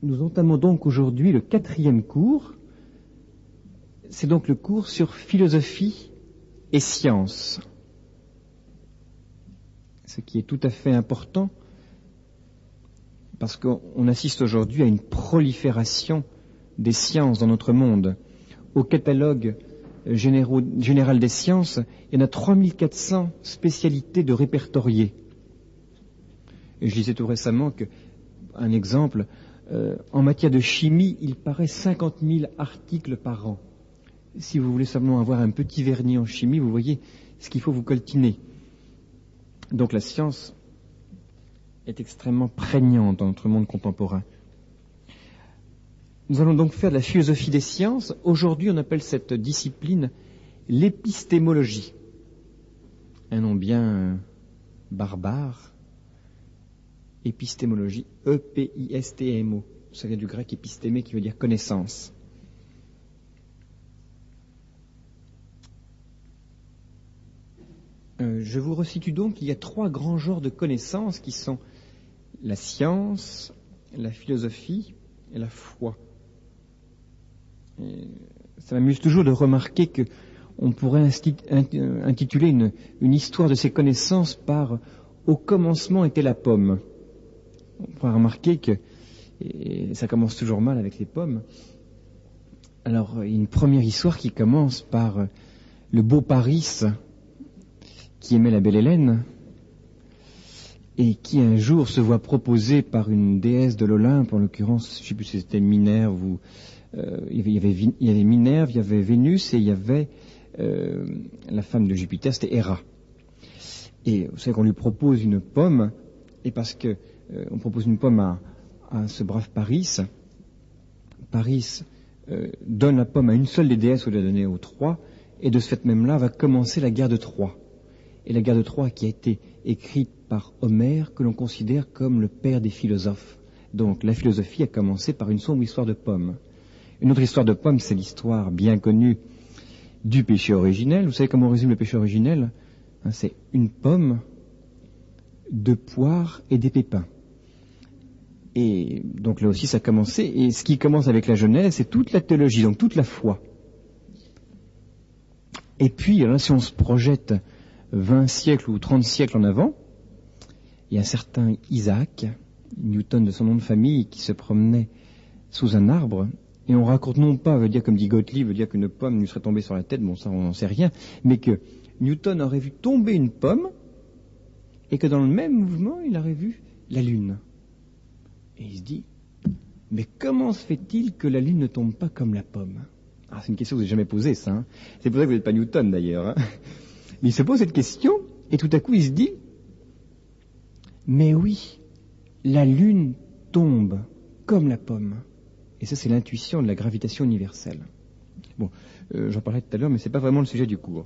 Nous entamons donc aujourd'hui le 4e cours. C'est donc le cours sur philosophie et science. Ce qui est tout à fait important parce qu'on assiste aujourd'hui à une prolifération des sciences dans notre monde. Au catalogue général des sciences, il y en a 3400 spécialités de répertoriées. Et je lisais tout récemment un exemple, en matière de chimie, il paraît 50 000 articles par an. Si vous voulez seulement avoir un petit vernis en chimie, vous voyez ce qu'il faut vous coltiner. Donc la science est extrêmement prégnante dans notre monde contemporain. Nous allons donc faire de la philosophie des sciences. Aujourd'hui, on appelle cette discipline l'épistémologie. Un nom bien barbare. Épistémologie, E-P-I-S-T-M-O. Ça vient du grec épistémé qui veut dire connaissance. Je vous resitue donc qu'il y a 3 grands genres de connaissances qui sont la science, la philosophie et la foi. Et ça m'amuse toujours de remarquer qu'on pourrait intituler une histoire de ces connaissances par « Au commencement était la pomme ». On pourra remarquer que et ça commence toujours mal avec les pommes. Alors, il y a une première histoire qui commence par le beau Paris qui aimait la belle Hélène et qui un jour se voit proposer par une déesse de l'Olympe, en l'occurrence, je ne sais plus si c'était Minerve ou il y avait Minerve, il y avait Vénus et il y avait la femme de Jupiter, c'était Héra. Et vous savez qu'on lui propose une pomme, et parce que on propose une pomme à ce brave Paris, donne la pomme à une seule des déesses au lieu de la donner aux 3, et de ce fait même-là va commencer la guerre de Troie. Et la guerre de Troie qui a été écrite par Homère, que l'on considère comme le père des philosophes. Donc la philosophie a commencé par une sombre histoire de pomme. Une autre histoire de pomme, c'est l'histoire bien connue du péché originel. Vous savez comment on résume le péché originel ? C'est une pomme, 2 poires et des pépins. Et donc là aussi ça a commencé, et ce qui commence avec la Genèse, c'est toute la théologie, donc toute la foi. Et puis, là, si on se projette 20 siècles ou 30 siècles en avant, il y a un certain Isaac Newton de son nom de famille, qui se promenait sous un arbre, et on raconte non pas, veut dire comme dit Gottlieb, veut dire qu'une pomme lui serait tombée sur la tête, bon ça on n'en sait rien, mais que Newton aurait vu tomber une pomme, et que dans le même mouvement, il aurait vu la Lune. Et il se dit, mais comment se fait-il que la Lune ne tombe pas comme la pomme ? Ah, c'est une question que vous n'avez jamais posée, ça. Hein. C'est pour ça que vous n'êtes pas Newton, d'ailleurs. Hein. Mais il se pose cette question, et tout à coup, il se dit, mais oui, la Lune tombe comme la pomme. Et ça, c'est l'intuition de la gravitation universelle. Bon, j'en parlais tout à l'heure, mais ce n'est pas vraiment le sujet du cours.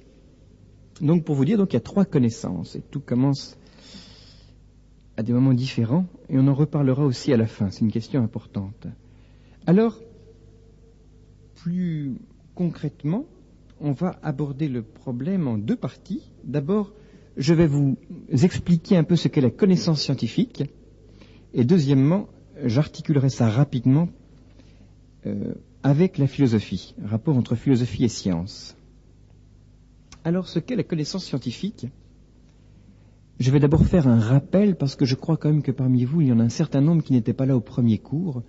Donc, pour vous dire, donc, il y a 3 connaissances, et tout commence à des moments différents, et on en reparlera aussi à la fin. C'est une question importante. Alors, plus concrètement, on va aborder le problème en 2 parties. D'abord, je vais vous expliquer un peu ce qu'est la connaissance scientifique, et deuxièmement, j'articulerai ça rapidement avec la philosophie, rapport entre philosophie et science. Alors, ce qu'est la connaissance scientifique ? Je vais d'abord faire un rappel, parce que je crois quand même que parmi vous, il y en a un certain nombre qui n'étaient pas là au premier cours,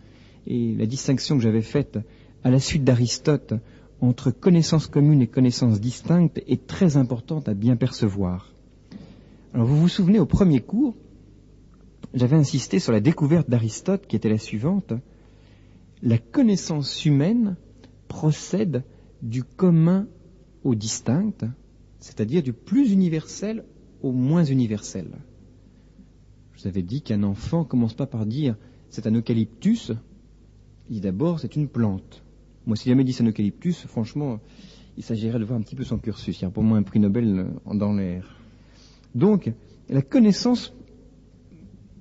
et la distinction que j'avais faite à la suite d'Aristote entre connaissance commune et connaissance distincte est très importante à bien percevoir. Alors vous vous souvenez, au premier cours, j'avais insisté sur la découverte d'Aristote qui était la suivante. La connaissance humaine procède du commun au distinct, c'est-à-dire du plus universel au moins universel. Je vous avais dit qu'un enfant ne commence pas par dire « c'est un eucalyptus », il dit d'abord « c'est une plante ». Moi, si jamais il dit c'est un eucalyptus, franchement, il s'agirait de voir un petit peu son cursus. Il y a pour moi un prix Nobel dans l'air. Donc, la connaissance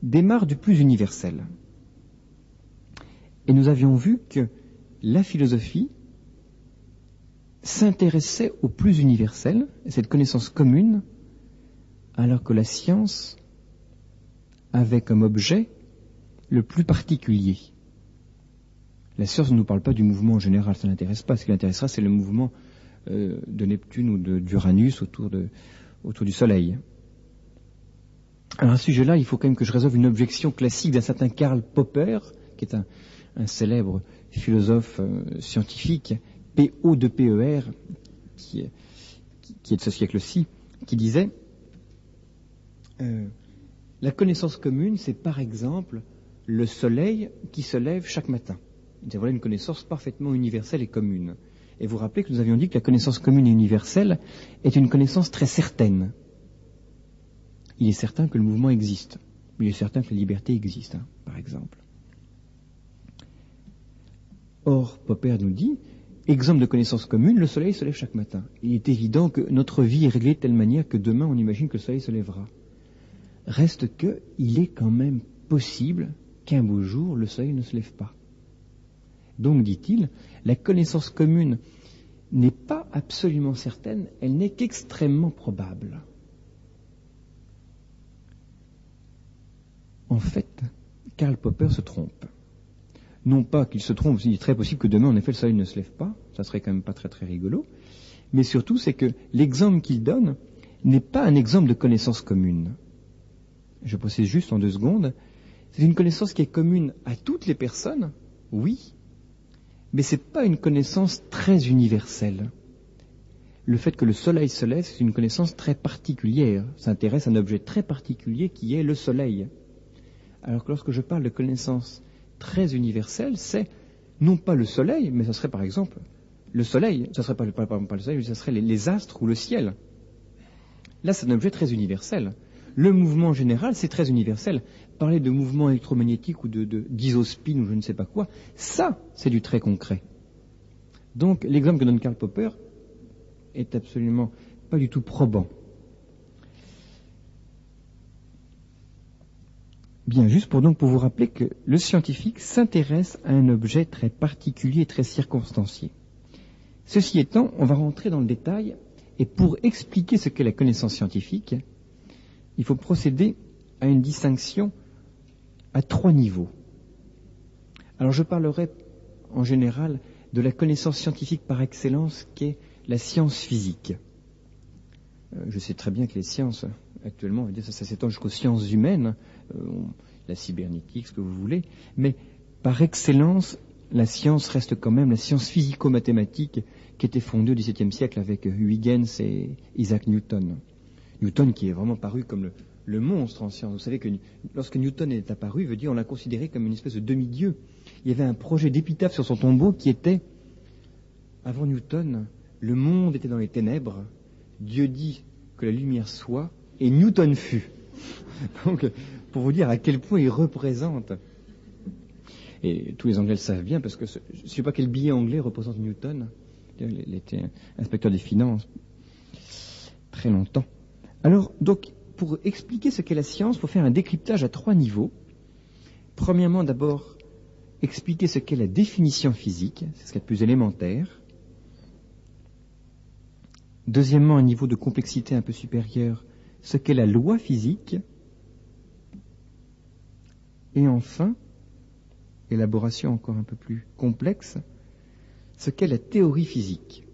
démarre du plus universel. Et nous avions vu que la philosophie s'intéressait au plus universel, cette connaissance commune, alors que la science avait comme objet le plus particulier. La science ne nous parle pas du mouvement en général, ça n'intéresse pas. Ce qui l'intéressera, c'est le mouvement de Neptune ou d'Uranus autour du Soleil. Alors à ce sujet-là, il faut quand même que je résolve une objection classique d'un certain Karl Popper, qui est un célèbre philosophe scientifique, P.O. de P.E.R., qui est de ce siècle-ci, qui disait la connaissance commune, c'est par exemple le soleil qui se lève chaque matin. Voilà une connaissance parfaitement universelle et commune. Et vous rappelez que nous avions dit que la connaissance commune et universelle est une connaissance très certaine. Il est certain que le mouvement existe. Il est certain que la liberté existe, par exemple. Or, Popper nous dit, exemple de connaissance commune, le soleil se lève chaque matin. Il est évident que notre vie est réglée de telle manière que demain on imagine que le soleil se lèvera. Reste que, il est quand même possible qu'un beau jour le soleil ne se lève pas. Donc, dit-il, la connaissance commune n'est pas absolument certaine, elle n'est qu'extrêmement probable. En fait, Karl Popper se trompe. Non pas qu'il se trompe, il est très possible que demain, en effet, le soleil ne se lève pas, ça serait quand même pas très très rigolo, mais surtout, c'est que l'exemple qu'il donne n'est pas un exemple de connaissance commune. Je précise juste en 2 secondes, c'est une connaissance qui est commune à toutes les personnes, oui, mais ce n'est pas une connaissance très universelle. Le fait que le soleil se lève, c'est une connaissance très particulière, ça intéresse un objet très particulier qui est le soleil. Alors que lorsque je parle de connaissance très universelle, c'est non pas le soleil, mais ça serait par exemple le soleil, ça serait pas le soleil, ça serait les astres ou le ciel. Là, c'est un objet très universel. Le mouvement général, c'est très universel. Parler de mouvement électromagnétique ou d'isospin ou je ne sais pas quoi, ça, c'est du très concret. Donc, l'exemple que donne Karl Popper est absolument pas du tout probant. Bien, juste pour vous rappeler que le scientifique s'intéresse à un objet très particulier et très circonstancié. Ceci étant, on va rentrer dans le détail, et pour expliquer ce qu'est la connaissance scientifique, il faut procéder à une distinction à 3 niveaux. Alors je parlerai en général de la connaissance scientifique par excellence qu'est la science physique. Je sais très bien que les sciences, actuellement, ça s'étend jusqu'aux sciences humaines, la cybernétique, ce que vous voulez, mais par excellence, la science reste quand même la science physico-mathématique qui était fondée au XVIIe siècle avec Huygens et Isaac Newton. Newton qui est vraiment paru comme le monstre en science. Vous savez que lorsque Newton est apparu, veut dire on l'a considéré comme une espèce de demi-dieu. Il y avait un projet d'épitaphe sur son tombeau qui était, avant Newton, le monde était dans les ténèbres, Dieu dit que la lumière soit, et Newton fut. Donc, pour vous dire à quel point il représente, et tous les Anglais le savent bien, parce que je ne sais pas quel billet anglais représente Newton, il était inspecteur des finances très longtemps. Alors, donc, pour expliquer ce qu'est la science, il faut faire un décryptage à 3 niveaux. Premièrement, d'abord, expliquer ce qu'est la définition physique, c'est ce qui est le plus élémentaire. Deuxièmement, un niveau de complexité un peu supérieur, ce qu'est la loi physique. Et enfin, élaboration encore un peu plus complexe, ce qu'est la théorie physique.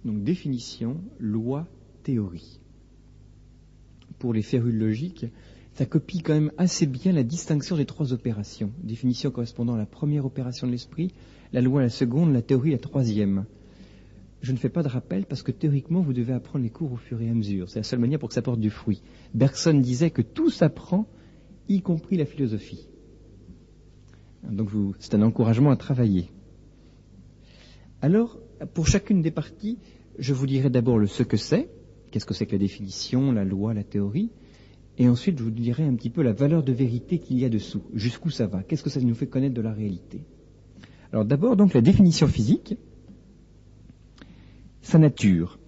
Donc définition, loi, théorie. Pour les férules logiques, ça copie quand même assez bien la distinction des 3 opérations. Définition correspondant à la première opération de l'esprit, la loi la seconde, la théorie la 3e. Je ne fais pas de rappel parce que théoriquement, vous devez apprendre les cours au fur et à mesure. C'est la seule manière pour que ça porte du fruit. Bergson disait que tout s'apprend, y compris la philosophie. Donc c'est un encouragement à travailler. Alors, pour chacune des parties, je vous dirai d'abord ce que c'est, qu'est-ce que c'est que la définition, la loi, la théorie, et ensuite je vous dirai un petit peu la valeur de vérité qu'il y a dessous, jusqu'où ça va, qu'est-ce que ça nous fait connaître de la réalité. Alors d'abord, donc, la définition physique, sa nature.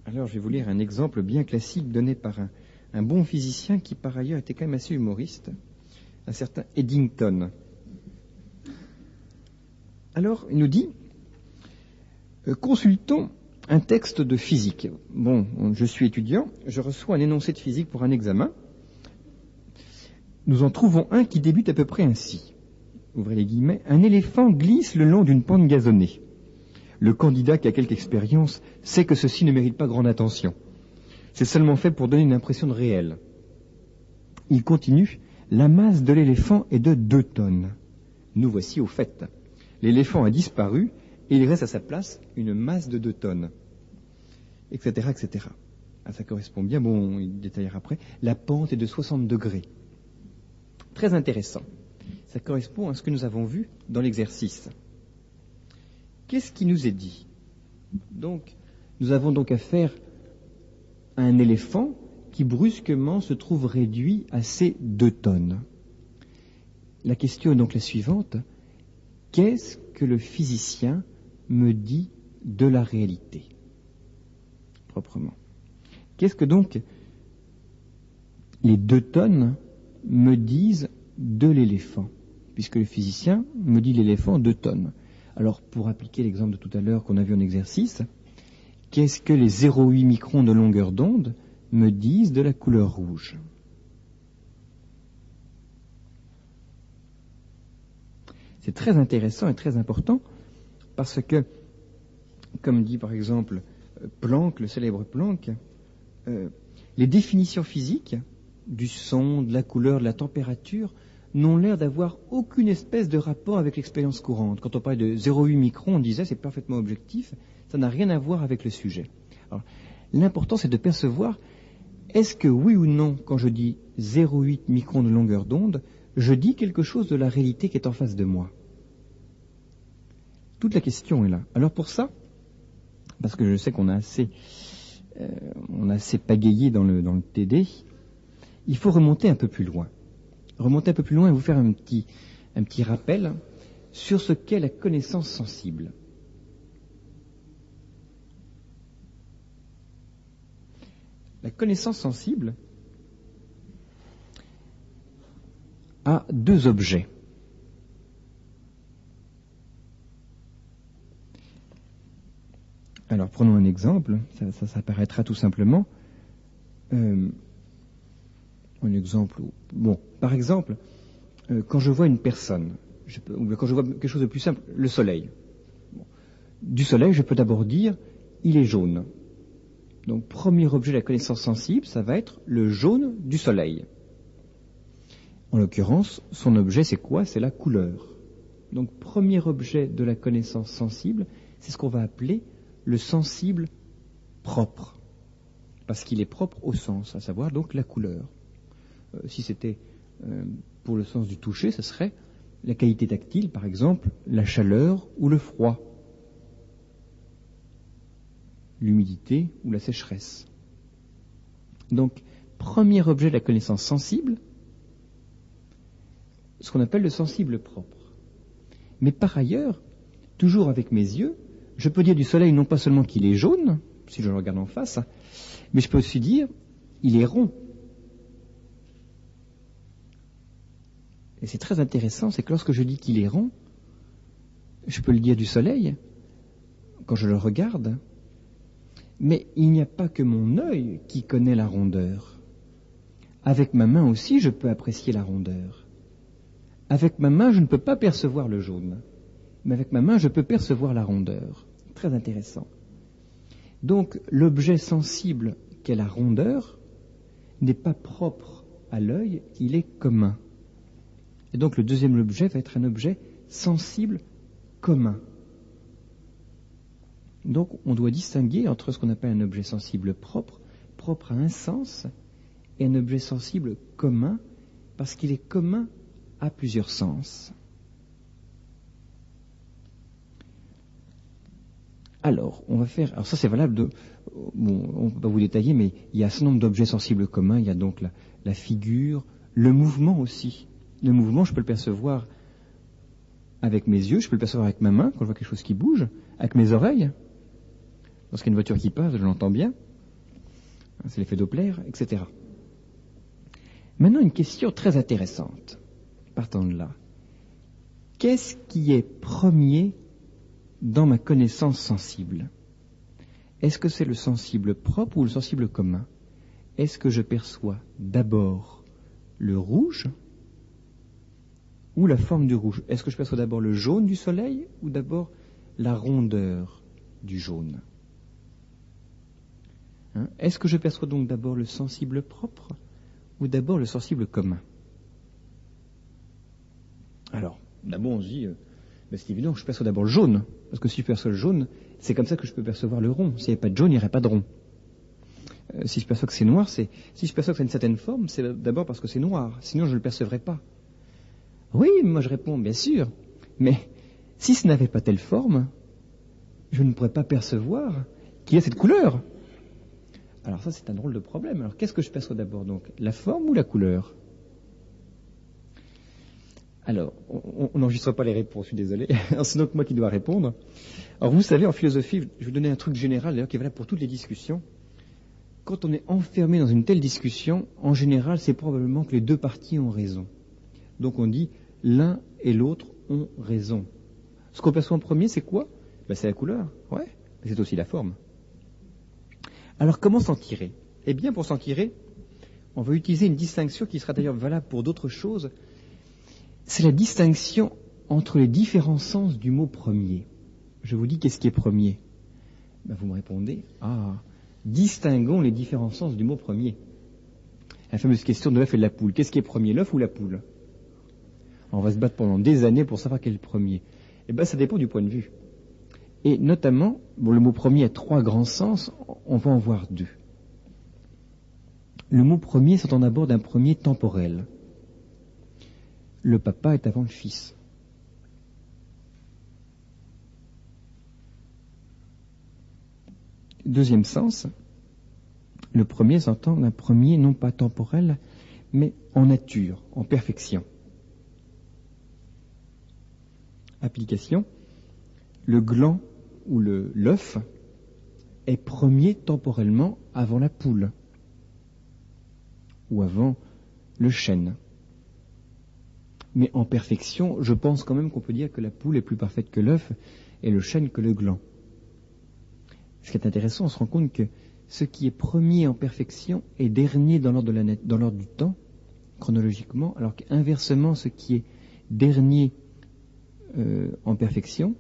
Alors je vais vous lire un exemple bien classique donné par un bon physicien qui par ailleurs était quand même assez humoriste, un certain Eddington. Alors il nous dit, consultons un texte de physique. Bon, je suis étudiant, je reçois un énoncé de physique pour un examen. Nous en trouvons un qui débute à peu près ainsi. ouvrez les guillemets, un éléphant glisse le long d'une pente gazonnée. Le candidat qui a quelque expérience sait que ceci ne mérite pas grande attention. C'est seulement fait pour donner une impression de réel. Il continue, la masse de l'éléphant est de 2 tonnes. Nous voici au fait. L'éléphant a disparu et il reste à sa place une masse de 2 tonnes. Etc., etc. Ah, ça correspond bien, bon, il détaillera après. La pente est de 60 degrés. Très intéressant. Ça correspond à ce que nous avons vu dans l'exercice. Qu'est-ce qui nous est dit? Donc, nous avons donc affaire à un éléphant qui brusquement se trouve réduit à ces 2 tonnes. La question est donc la suivante. Qu'est-ce que le physicien me dit de la réalité? Proprement. Qu'est-ce que donc les 2 tonnes me disent de l'éléphant? Puisque le physicien me dit l'éléphant 2 tonnes. Alors, pour appliquer l'exemple de tout à l'heure qu'on a vu en exercice, qu'est-ce que les 0,8 microns de longueur d'onde me disent de la couleur rouge? C'est très intéressant et très important parce que, comme dit par exemple Planck, le célèbre Planck, les définitions physiques du son, de la couleur, de la température n'ont l'air d'avoir aucune espèce de rapport avec l'expérience courante. Quand on parlait de 0,8 microns, on disait c'est parfaitement objectif, ça n'a rien à voir avec le sujet. Alors, l'important c'est de percevoir, est-ce que oui ou non, quand je dis 0,8 microns de longueur d'onde, je dis quelque chose de la réalité qui est en face de moi? Toute la question est là. Alors pour ça, parce que je sais qu'on a assez pagayé dans le TD, il faut remonter un peu plus loin. Remonter un peu plus loin et vous faire un petit rappel sur ce qu'est la connaissance sensible. La connaissance sensible a 2 objets. Alors prenons un exemple, ça paraîtra tout simplement. Un exemple. Bon, par exemple, quand je vois une personne, ou quand je vois quelque chose de plus simple, le soleil. Bon. Du soleil, je peux d'abord dire, il est jaune. Donc, premier objet de la connaissance sensible, ça va être le jaune du soleil. En l'occurrence, son objet, c'est quoi? C'est la couleur. Donc, premier objet de la connaissance sensible, c'est ce qu'on va appeler le sensible propre. Parce qu'il est propre au sens, à savoir donc la couleur. Si c'était pour le sens du toucher, ce serait la qualité tactile, par exemple, la chaleur ou le froid, l'humidité ou la sécheresse. Donc, premier objet de la connaissance sensible, ce qu'on appelle le sensible propre. Mais par ailleurs, toujours avec mes yeux, je peux dire du soleil non pas seulement qu'il est jaune, si je le regarde en face, mais je peux aussi dire il est rond. Et c'est très intéressant, c'est que lorsque je dis qu'il est rond, je peux le dire du soleil, quand je le regarde, mais il n'y a pas que mon œil qui connaît la rondeur. Avec ma main aussi, je peux apprécier la rondeur. Avec ma main, je ne peux pas percevoir le jaune, mais avec ma main, je peux percevoir la rondeur. Très intéressant. Donc, l'objet sensible qu'est la rondeur n'est pas propre à l'œil, il est commun. Et donc, le deuxième objet va être un objet sensible commun. Donc, on doit distinguer entre ce qu'on appelle un objet sensible propre, propre à un sens, et un objet sensible commun, parce qu'il est commun à plusieurs sens. Alors, on va faire... Alors ça, c'est valable bon, on ne peut pas vous détailler, mais il y a un certain nombre d'objets sensibles communs. Il y a donc la figure, le mouvement aussi. Le mouvement, je peux le percevoir avec mes yeux, je peux le percevoir avec ma main, quand je vois quelque chose qui bouge, avec mes oreilles. Lorsqu'il y a une voiture qui passe, je l'entends bien. C'est l'effet Doppler, etc. Maintenant, une question très intéressante. Partant de là. Qu'est-ce qui est premier dans ma connaissance sensible? Est-ce que c'est le sensible propre ou le sensible commun? Est-ce que je perçois d'abord le rouge ou la forme du rouge? Est-ce que je perçois d'abord le jaune du soleil ou d'abord la rondeur du jaune? Est-ce que je perçois donc d'abord le sensible propre ou d'abord le sensible commun? Alors, d'abord on se dit, c'est évident que je perçois d'abord le jaune, parce que si je perçois le jaune, c'est comme ça que je peux percevoir le rond. S'il n'y avait pas de jaune, il n'y aurait pas de rond. Si je perçois que c'est noir, si je perçois que c'est une certaine forme, c'est d'abord parce que c'est noir, sinon je ne le percevrais pas. Oui, moi je réponds, bien sûr, mais si ce n'avait pas telle forme, je ne pourrais pas percevoir qu'il y a cette couleur. Alors ça, c'est un drôle de problème. Alors qu'est-ce que je perçois d'abord donc? La forme ou la couleur? Alors, on n'enregistre pas les réponses, je suis désolé. C'est donc moi qui dois répondre. Alors vous savez, en philosophie, je vais vous donner un truc général, d'ailleurs, qui est valable pour toutes les discussions. Quand on est enfermé dans une telle discussion, en général, c'est probablement que les deux parties ont raison. Donc on dit, l'un et l'autre ont raison. Ce qu'on perçoit en premier, c'est quoi? C'est la couleur, ouais, mais c'est aussi la forme. Alors comment s'en tirer? Eh bien, pour s'en tirer, on va utiliser une distinction qui sera d'ailleurs valable pour d'autres choses. C'est la distinction entre les différents sens du mot premier. Je vous dis qu'est-ce qui est premier? Vous me répondez, distinguons les différents sens du mot premier. La fameuse question de l'œuf et de la poule. Qu'est-ce qui est premier, l'œuf ou la poule? On va se battre pendant des années pour savoir quel est le premier. Ça dépend du point de vue. Et notamment, le mot premier a 3 grands sens, on va en voir 2. Le mot premier s'entend d'abord d'un premier temporel. Le papa est avant le fils. Deuxième sens, le premier s'entend d'un premier non pas temporel, mais en nature, en perfection. Application, le gland ou l'œuf est premier temporellement avant la poule ou avant le chêne. Mais en perfection, je pense quand même qu'on peut dire que la poule est plus parfaite que l'œuf et le chêne que le gland. Ce qui est intéressant, on se rend compte que ce qui est premier en perfection est dernier dans l'ordre du temps, chronologiquement, alors qu'inversement, ce qui est dernier en perfection,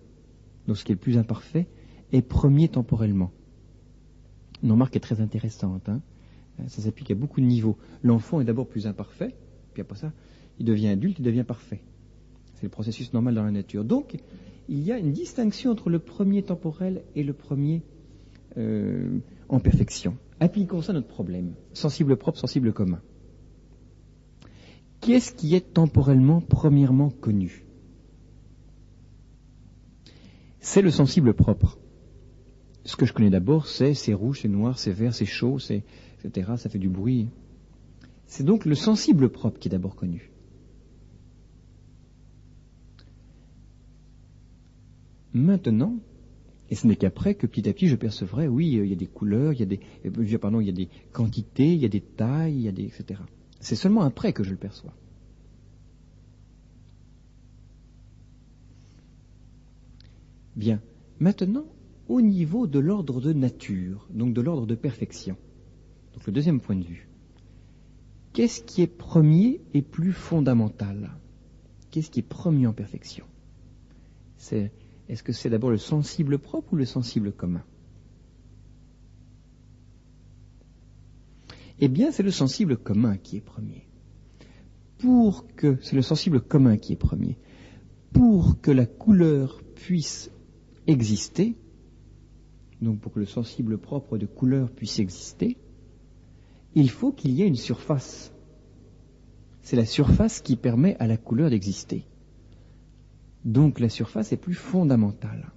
donc ce qui est le plus imparfait, est premier temporellement. Une remarque est très intéressante. Ça s'applique à beaucoup de niveaux. L'enfant est d'abord plus imparfait, puis après ça, il devient adulte, il devient parfait. C'est le processus normal dans la nature. Donc, il y a une distinction entre le premier temporel et le premier en perfection. Appliquons ça à notre problème. Sensible propre, sensible commun. Qu'est-ce qui est temporellement, premièrement connu? C'est le sensible propre. Ce que je connais d'abord, c'est rouge, c'est noir, c'est vert, c'est chaud, etc. Ça fait du bruit. C'est donc le sensible propre qui est d'abord connu. Maintenant, et ce n'est qu'après que petit à petit je percevrai, oui, il y a des couleurs, il y a des quantités, il y a des tailles, etc. C'est seulement après que je le perçois. Bien. Maintenant, au niveau de l'ordre de nature, donc de l'ordre de perfection, donc le deuxième point de vue, qu'est-ce qui est premier et plus fondamental? Qu'est-ce qui est premier en perfection? Est-ce que c'est d'abord le sensible propre ou le sensible commun? Eh bien, c'est le sensible commun qui est premier. C'est le sensible commun qui est premier. Pour que la couleur puisse exister, donc pour que le sensible propre de couleur puisse exister, il faut qu'il y ait une surface. C'est la surface qui permet à la couleur d'exister. Donc la surface est plus fondamentale.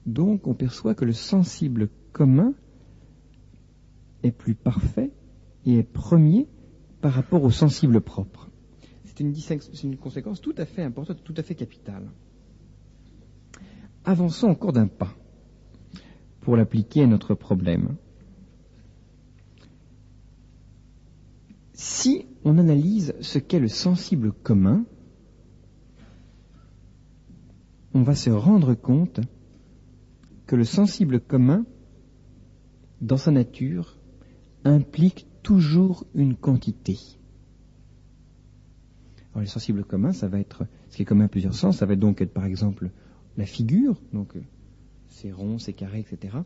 Donc on perçoit que le sensible commun est plus parfait et est premier par rapport au sensible propre. C'est une conséquence tout à fait importante, tout à fait capitale. Avançons encore d'un pas pour l'appliquer à notre problème. Si on analyse ce qu'est le sensible commun, on va se rendre compte que le sensible commun, dans sa nature, implique toujours une quantité. Alors les sensibles communs, ça va être, ce qui est commun à plusieurs sens, ça va donc être par exemple la figure, donc c'est rond, c'est carré, etc.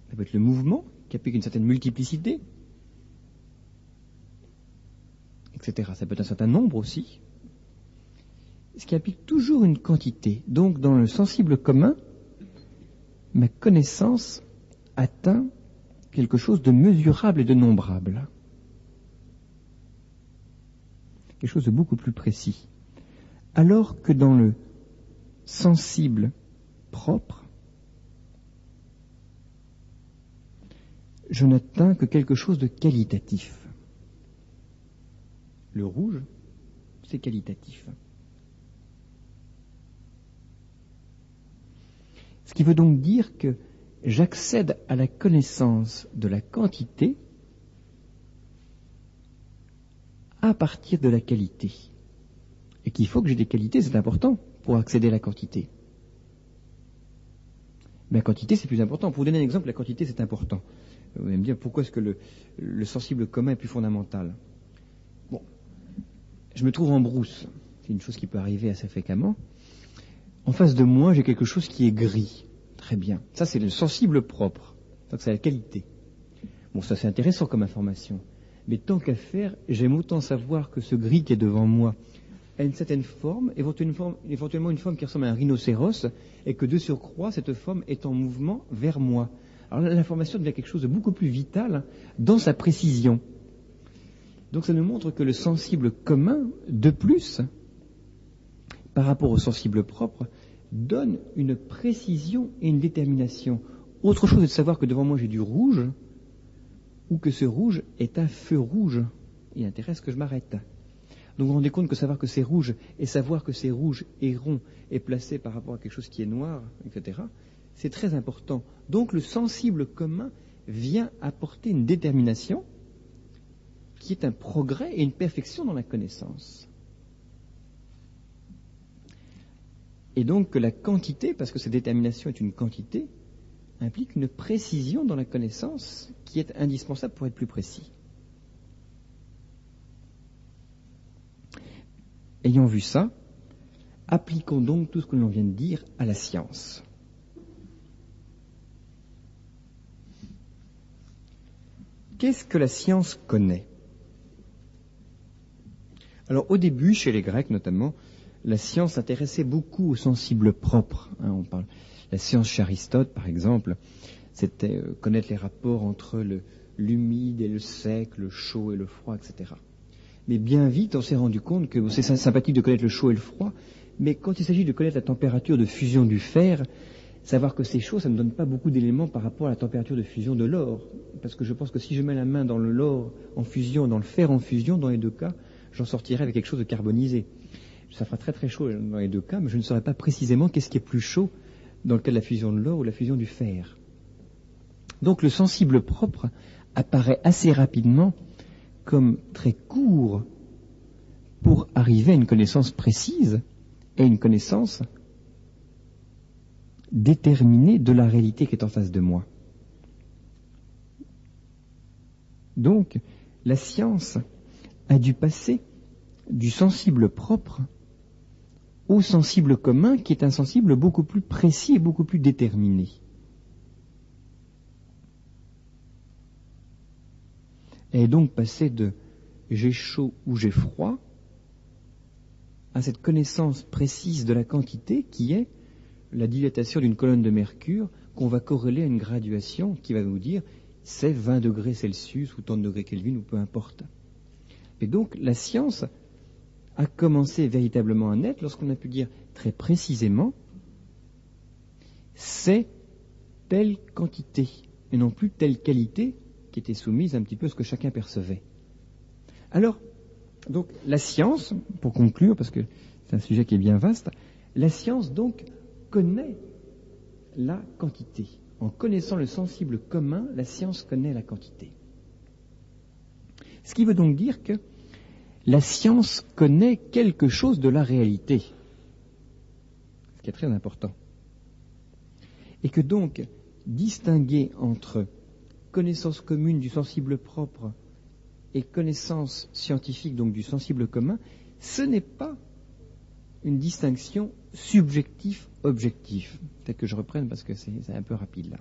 Ça peut être le mouvement, qui applique une certaine multiplicité, etc. Ça peut être un certain nombre aussi. Ce qui implique toujours une quantité. Donc dans le sensible commun, ma connaissance atteint quelque chose de mesurable et de nombrable. Quelque chose de beaucoup plus précis. Alors que dans le sensible propre, je n'atteins que quelque chose de qualitatif. Le rouge, c'est qualitatif. Ce qui veut donc dire que j'accède à la connaissance de la quantité à partir de la qualité. Et qu'il faut que j'ai des qualités, c'est important pour accéder à la quantité. Mais la quantité, c'est plus important. Pour vous donner un exemple, la quantité, c'est important. Vous allez me dire, pourquoi est-ce que le sensible commun est plus fondamental? Bon, je me trouve en brousse. C'est une chose qui peut arriver assez fréquemment. En face de moi, j'ai quelque chose qui est gris. Très bien. Ça, c'est le sensible propre. Donc, c'est la qualité. Bon, ça, c'est intéressant comme information. Mais tant qu'à faire, j'aime autant savoir que ce gris qui est devant moi a une certaine forme, éventuellement une forme qui ressemble à un rhinocéros, et que de surcroît, cette forme est en mouvement vers moi. Alors là, l'information devient quelque chose de beaucoup plus vital dans sa précision. Donc ça nous montre que le sensible commun, de plus, par rapport au sensible propre, donne une précision et une détermination. Autre chose est de savoir que devant moi j'ai du rouge, ou que ce rouge est un feu rouge. Il intéresse que je m'arrête. Donc vous vous rendez compte que savoir que c'est rouge, et savoir que c'est rouge et rond, est placé par rapport à quelque chose qui est noir, etc., c'est très important. Donc le sensible commun vient apporter une détermination qui est un progrès et une perfection dans la connaissance. Et donc que la quantité, parce que cette détermination est une quantité, implique une précision dans la connaissance qui est indispensable pour être plus précis. Ayant vu ça, appliquons donc tout ce que l'on vient de dire à la science. Qu'est-ce que la science connaît? Alors au début, chez les Grecs notamment, la science s'intéressait beaucoup au sensible propre. On parle. La science chez Aristote, par exemple, c'était connaître les rapports entre l'humide et le sec, le chaud et le froid, etc. Mais bien vite, on s'est rendu compte que c'est sympathique de connaître le chaud et le froid, mais quand il s'agit de connaître la température de fusion du fer, savoir que c'est chaud, ça ne donne pas beaucoup d'éléments par rapport à la température de fusion de l'or. Parce que je pense que si je mets la main dans l'or en fusion, dans le fer en fusion, dans les deux cas, j'en sortirai avec quelque chose de carbonisé. Ça fera très très chaud dans les deux cas, mais je ne saurais pas précisément qu'est-ce qui est plus chaud dans le cas de la fusion de l'or ou la fusion du fer. Donc le sensible propre apparaît assez rapidement comme très court pour arriver à une connaissance précise et une connaissance déterminée de la réalité qui est en face de moi. Donc, la science a dû passer du sensible propre au sensible commun, qui est un sensible beaucoup plus précis et beaucoup plus déterminé. Elle est donc passée de j'ai chaud ou j'ai froid à cette connaissance précise de la quantité qui est la dilatation d'une colonne de mercure qu'on va corréler à une graduation qui va nous dire c'est 20 degrés Celsius ou tant de degrés Kelvin ou peu importe. Et donc la science a commencé véritablement à naître lorsqu'on a pu dire très précisément c'est telle quantité et non plus telle qualité qui était soumise un petit peu à ce que chacun percevait. Alors, donc la science, pour conclure, parce que c'est un sujet qui est bien vaste, la science donc connaît la quantité. En connaissant le sensible commun, la science connaît la quantité. Ce qui veut donc dire que la science connaît quelque chose de la réalité, ce qui est très important. Et que donc, distinguer entre connaissance commune du sensible propre et connaissance scientifique, donc du sensible commun, ce n'est pas une distinction subjectif-objectif. Peut-être que je reprenne parce que c'est un peu rapide là.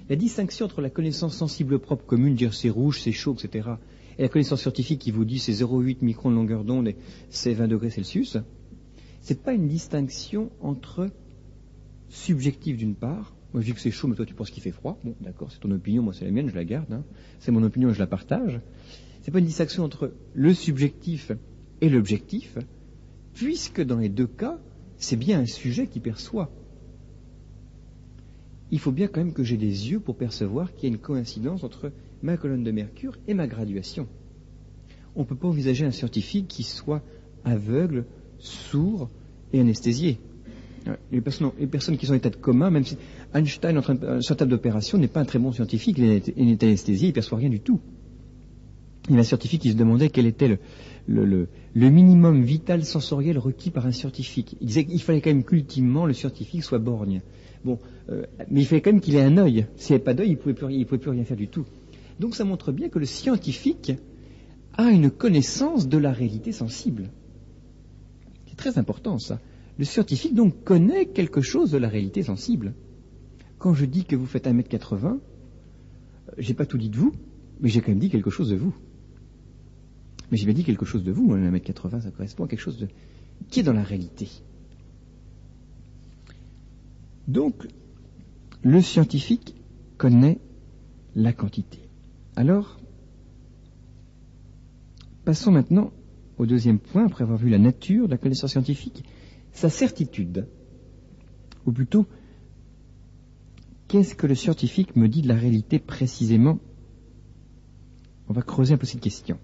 La distinction entre la connaissance sensible propre commune, dire c'est rouge, c'est chaud, etc., et la connaissance scientifique qui vous dit c'est 0,8 microns de longueur d'onde et c'est 20 degrés Celsius, c'est pas une distinction entre subjectif d'une part. Moi je dis que c'est chaud, mais toi tu penses qu'il fait froid. Bon, d'accord, c'est ton opinion, moi c'est la mienne, je la garde. Hein. C'est mon opinion, je la partage. C'est pas une distinction entre le subjectif et l'objectif, puisque dans les deux cas, c'est bien un sujet qui perçoit. Il faut bien quand même que j'ai des yeux pour percevoir qu'il y a une coïncidence entre ma colonne de mercure et ma graduation. On ne peut pas envisager un scientifique qui soit aveugle, sourd et anesthésié. Les personnes qui sont en état de coma, même si Einstein, sur table d'opération, n'est pas un très bon scientifique, il est anesthésié, il ne perçoit rien du tout. Il y a un scientifique qui se demandait quel était le minimum vital sensoriel requis par un scientifique. Il disait qu'il fallait quand même qu'ultimement le scientifique soit borgne. Bon, mais il fallait quand même qu'il ait un œil. S'il n'y avait pas d'œil, il ne pouvait plus rien faire du tout. Donc ça montre bien que le scientifique a une connaissance de la réalité sensible. C'est très important ça. Le scientifique donc connaît quelque chose de la réalité sensible. Quand je dis que vous faites 1m80, j'ai pas tout dit de vous, mais j'ai quand même dit quelque chose de vous. Mais j'ai bien dit quelque chose de vous, 1m80, ça correspond à quelque chose qui est dans la réalité. Donc, le scientifique connaît la quantité. Alors, passons maintenant au deuxième point, après avoir vu la nature de la connaissance scientifique, sa certitude. Ou plutôt, qu'est-ce que le scientifique me dit de la réalité précisément? On va creuser un peu cette question.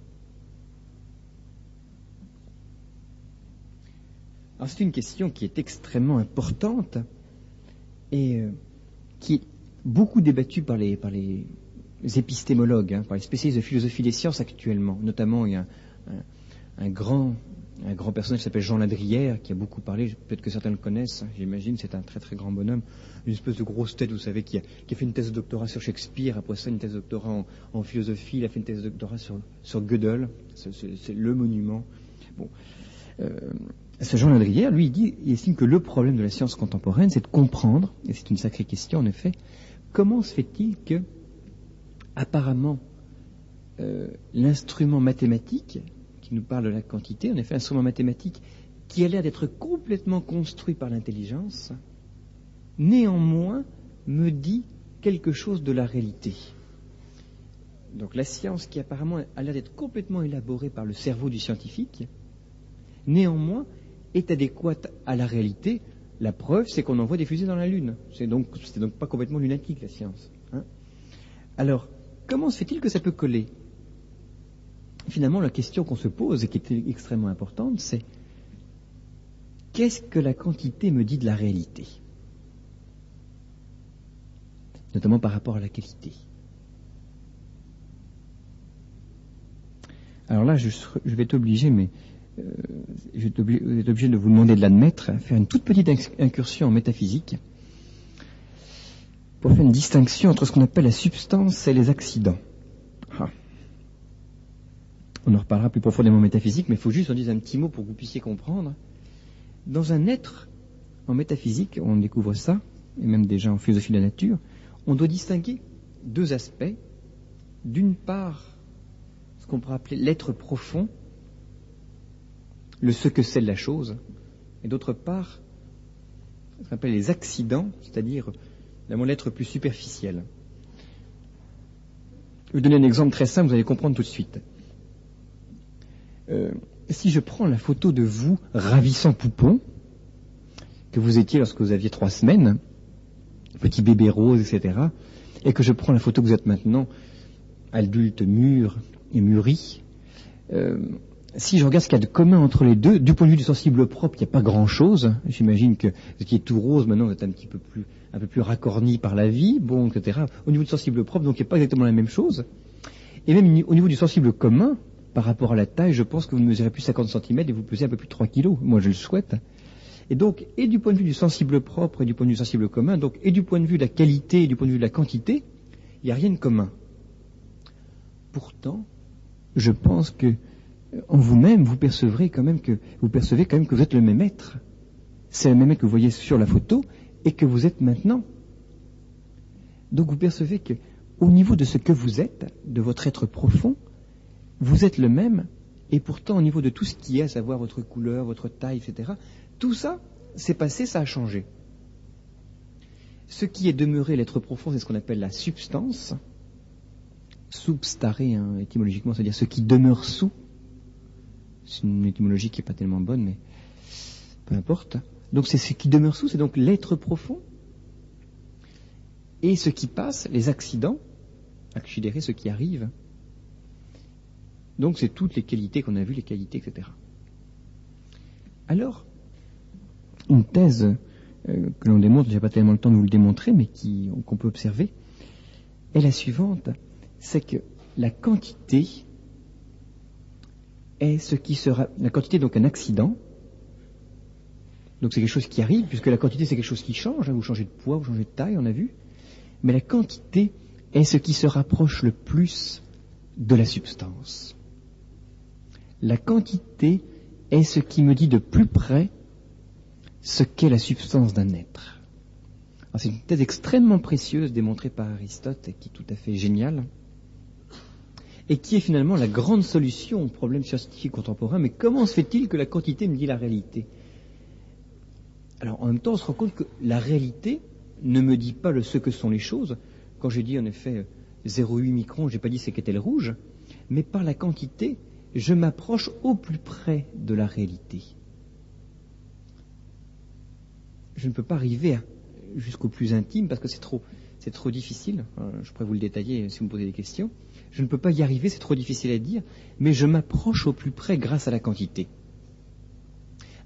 Alors c'est une question qui est extrêmement importante et qui est beaucoup débattue par les épistémologues, par les spécialistes de philosophie des sciences actuellement. Notamment, il y a un grand personnage qui s'appelle Jean Ladrière, qui a beaucoup parlé, peut-être que certains le connaissent, j'imagine, c'est un très très grand bonhomme, une espèce de grosse tête, vous savez, qui a fait une thèse de doctorat sur Shakespeare, après ça une thèse de doctorat en philosophie, il a fait une thèse de doctorat sur Gödel, c'est le monument. Bon. Ce Jean Ladrière, lui, il estime que le problème de la science contemporaine, c'est de comprendre, et c'est une sacrée question en effet, comment se fait-il que, apparemment, l'instrument mathématique qui nous parle de la quantité, en effet, un instrument mathématique qui a l'air d'être complètement construit par l'intelligence, néanmoins me dit quelque chose de la réalité. Donc la science qui apparemment a l'air d'être complètement élaborée par le cerveau du scientifique, néanmoins est adéquate à la réalité. La preuve, c'est qu'on envoie des fusées dans la Lune. C'est donc pas complètement lunatique, la science. Hein. Alors, comment se fait-il que ça peut coller? Finalement, la question qu'on se pose, et qui est extrêmement importante, c'est qu'est-ce que la quantité me dit de la réalité? Notamment par rapport à la qualité. Alors là, je vais être obligé, je vais être obligé de vous demander de l'admettre, faire une toute petite incursion en métaphysique pour faire une distinction entre ce qu'on appelle la substance et les accidents. Ah. On en reparlera plus profondément en métaphysique, mais il faut juste en dire un petit mot pour que vous puissiez comprendre. Dans un être, en métaphysique, on découvre ça, et même déjà en philosophie de la nature, on doit distinguer deux aspects. D'une part, ce qu'on pourrait appeler l'être profond, ce que c'est de la chose, et d'autre part, ce qu'on appelle les accidents, c'est-à-dire l'être plus superficiel. Je vais vous donner un exemple très simple, vous allez comprendre tout de suite. Si je prends la photo de vous, ravissant poupon, que vous étiez lorsque vous aviez 3 semaines, petit bébé rose, etc., et que je prends la photo que vous êtes maintenant, adulte mûr et mûri, si je regarde ce qu'il y a de commun entre les deux, du point de vue du sensible propre, il n'y a pas grand-chose. J'imagine que ce qui est tout rose, maintenant, vous êtes un peu plus racorni par la vie, bon, etc. Au niveau du sensible propre, donc il n'y a pas exactement la même chose. Et même au niveau du sensible commun, par rapport à la taille, je pense que vous ne mesurez plus 50 cm et vous pesez un peu plus de 3 kg. Moi, je le souhaite. Et donc, et du point de vue du sensible propre et du point de vue du sensible commun, donc, et du point de vue de la qualité et du point de vue de la quantité, il n'y a rien de commun. Pourtant, je pense que en vous-même, vous percevez quand même que vous êtes le même être. C'est le même être que vous voyez sur la photo et que vous êtes maintenant. Donc vous percevez que, au niveau de ce que vous êtes, de votre être profond, vous êtes le même, et pourtant au niveau de tout ce qui est, à savoir votre couleur, votre taille, etc., tout ça, c'est passé, ça a changé. Ce qui est demeuré, l'être profond, c'est ce qu'on appelle la substance. Substare, étymologiquement, c'est-à-dire ce qui demeure sous. C'est une étymologie qui n'est pas tellement bonne, mais peu importe. Donc c'est ce qui demeure sous, c'est donc l'être profond. Et ce qui passe, les accidents, accidere, ce qui arrive. Donc c'est toutes les qualités qu'on a vues, les qualités, etc. Alors, une thèse que l'on démontre, j'ai pas tellement le temps de vous le démontrer, mais qu'on peut observer, est la suivante, c'est que la quantité est ce qui sera... La quantité est donc un accident, donc c'est quelque chose qui arrive, puisque la quantité c'est quelque chose qui change, vous changez de poids, vous changez de taille, on a vu, mais la quantité est ce qui se rapproche le plus de la substance. La quantité est ce qui me dit de plus près ce qu'est la substance d'un être. Alors, c'est une thèse extrêmement précieuse démontrée par Aristote et qui est tout à fait géniale et qui est finalement la grande solution au problème scientifique contemporain. Mais comment se fait-il que la quantité me dit la réalité? Alors en même temps on se rend compte que la réalité ne me dit pas ce que sont les choses. Quand j'ai dit en effet 0,8 microns, j'ai pas dit ce qu'était le rouge, mais par la quantité, je m'approche au plus près de la réalité. Je ne peux pas arriver jusqu'au plus intime parce que c'est trop difficile. Je pourrais vous le détailler si vous me posez des questions. Je ne peux pas y arriver, c'est trop difficile à dire, mais je m'approche au plus près grâce à la quantité.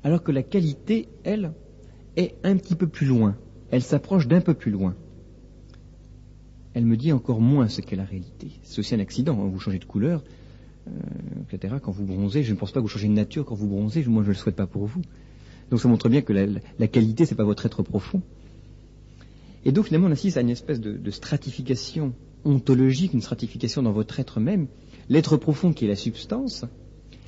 Alors que la qualité, elle, est un petit peu plus loin. Elle s'approche d'un peu plus loin. Elle me dit encore moins ce qu'est la réalité. C'est aussi un accident, vous changez de couleur, etc. Quand vous bronzez, je ne pense pas que vous changez de nature quand vous bronzez, moi je ne le souhaite pas pour vous. Donc ça montre bien que la qualité, c'est pas votre être profond. Et donc finalement on assiste à une espèce de stratification ontologique, une stratification dans votre être même. L'être profond qui est la substance,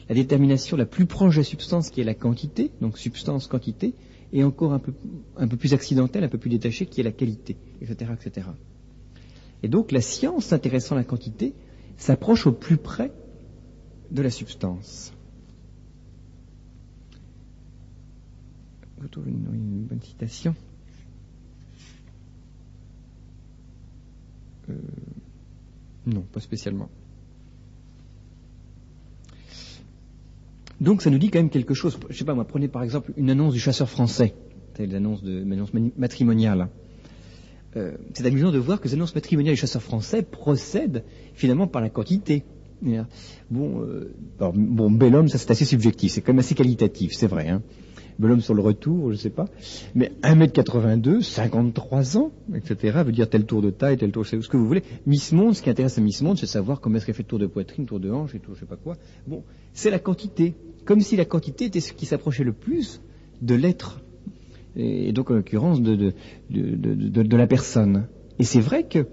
la détermination la plus proche de la substance qui est la quantité, donc substance, quantité, et encore un peu plus accidentelle, un peu plus détachée qui est la qualité, etc., etc. Et donc la science, s'intéressant à la quantité, s'approche au plus près de la substance. Vous trouvez une bonne citation? Non, pas spécialement. Donc ça nous dit quand même quelque chose. Je sais pas, moi, prenez par exemple une annonce du chasseur français, l'annonce matrimoniale. C'est amusant de voir que les annonces matrimoniales du chasseur français procèdent finalement par la quantité. Bon, bel homme, ça c'est assez subjectif, c'est quand même assez qualitatif, c'est vrai. Bel homme sur le retour, je sais pas. Mais 1m82, 53 ans, etc., veut dire tel tour de taille, tel tour, ce que vous voulez. Miss Monde, ce qui intéresse à Miss Monde, c'est savoir comment est-ce qu'elle fait le tour de poitrine, tour de hanche, et tour je sais pas quoi. Bon, c'est la quantité. Comme si la quantité était ce qui s'approchait le plus de l'être. Et donc, en l'occurrence, de la personne. Et c'est vrai que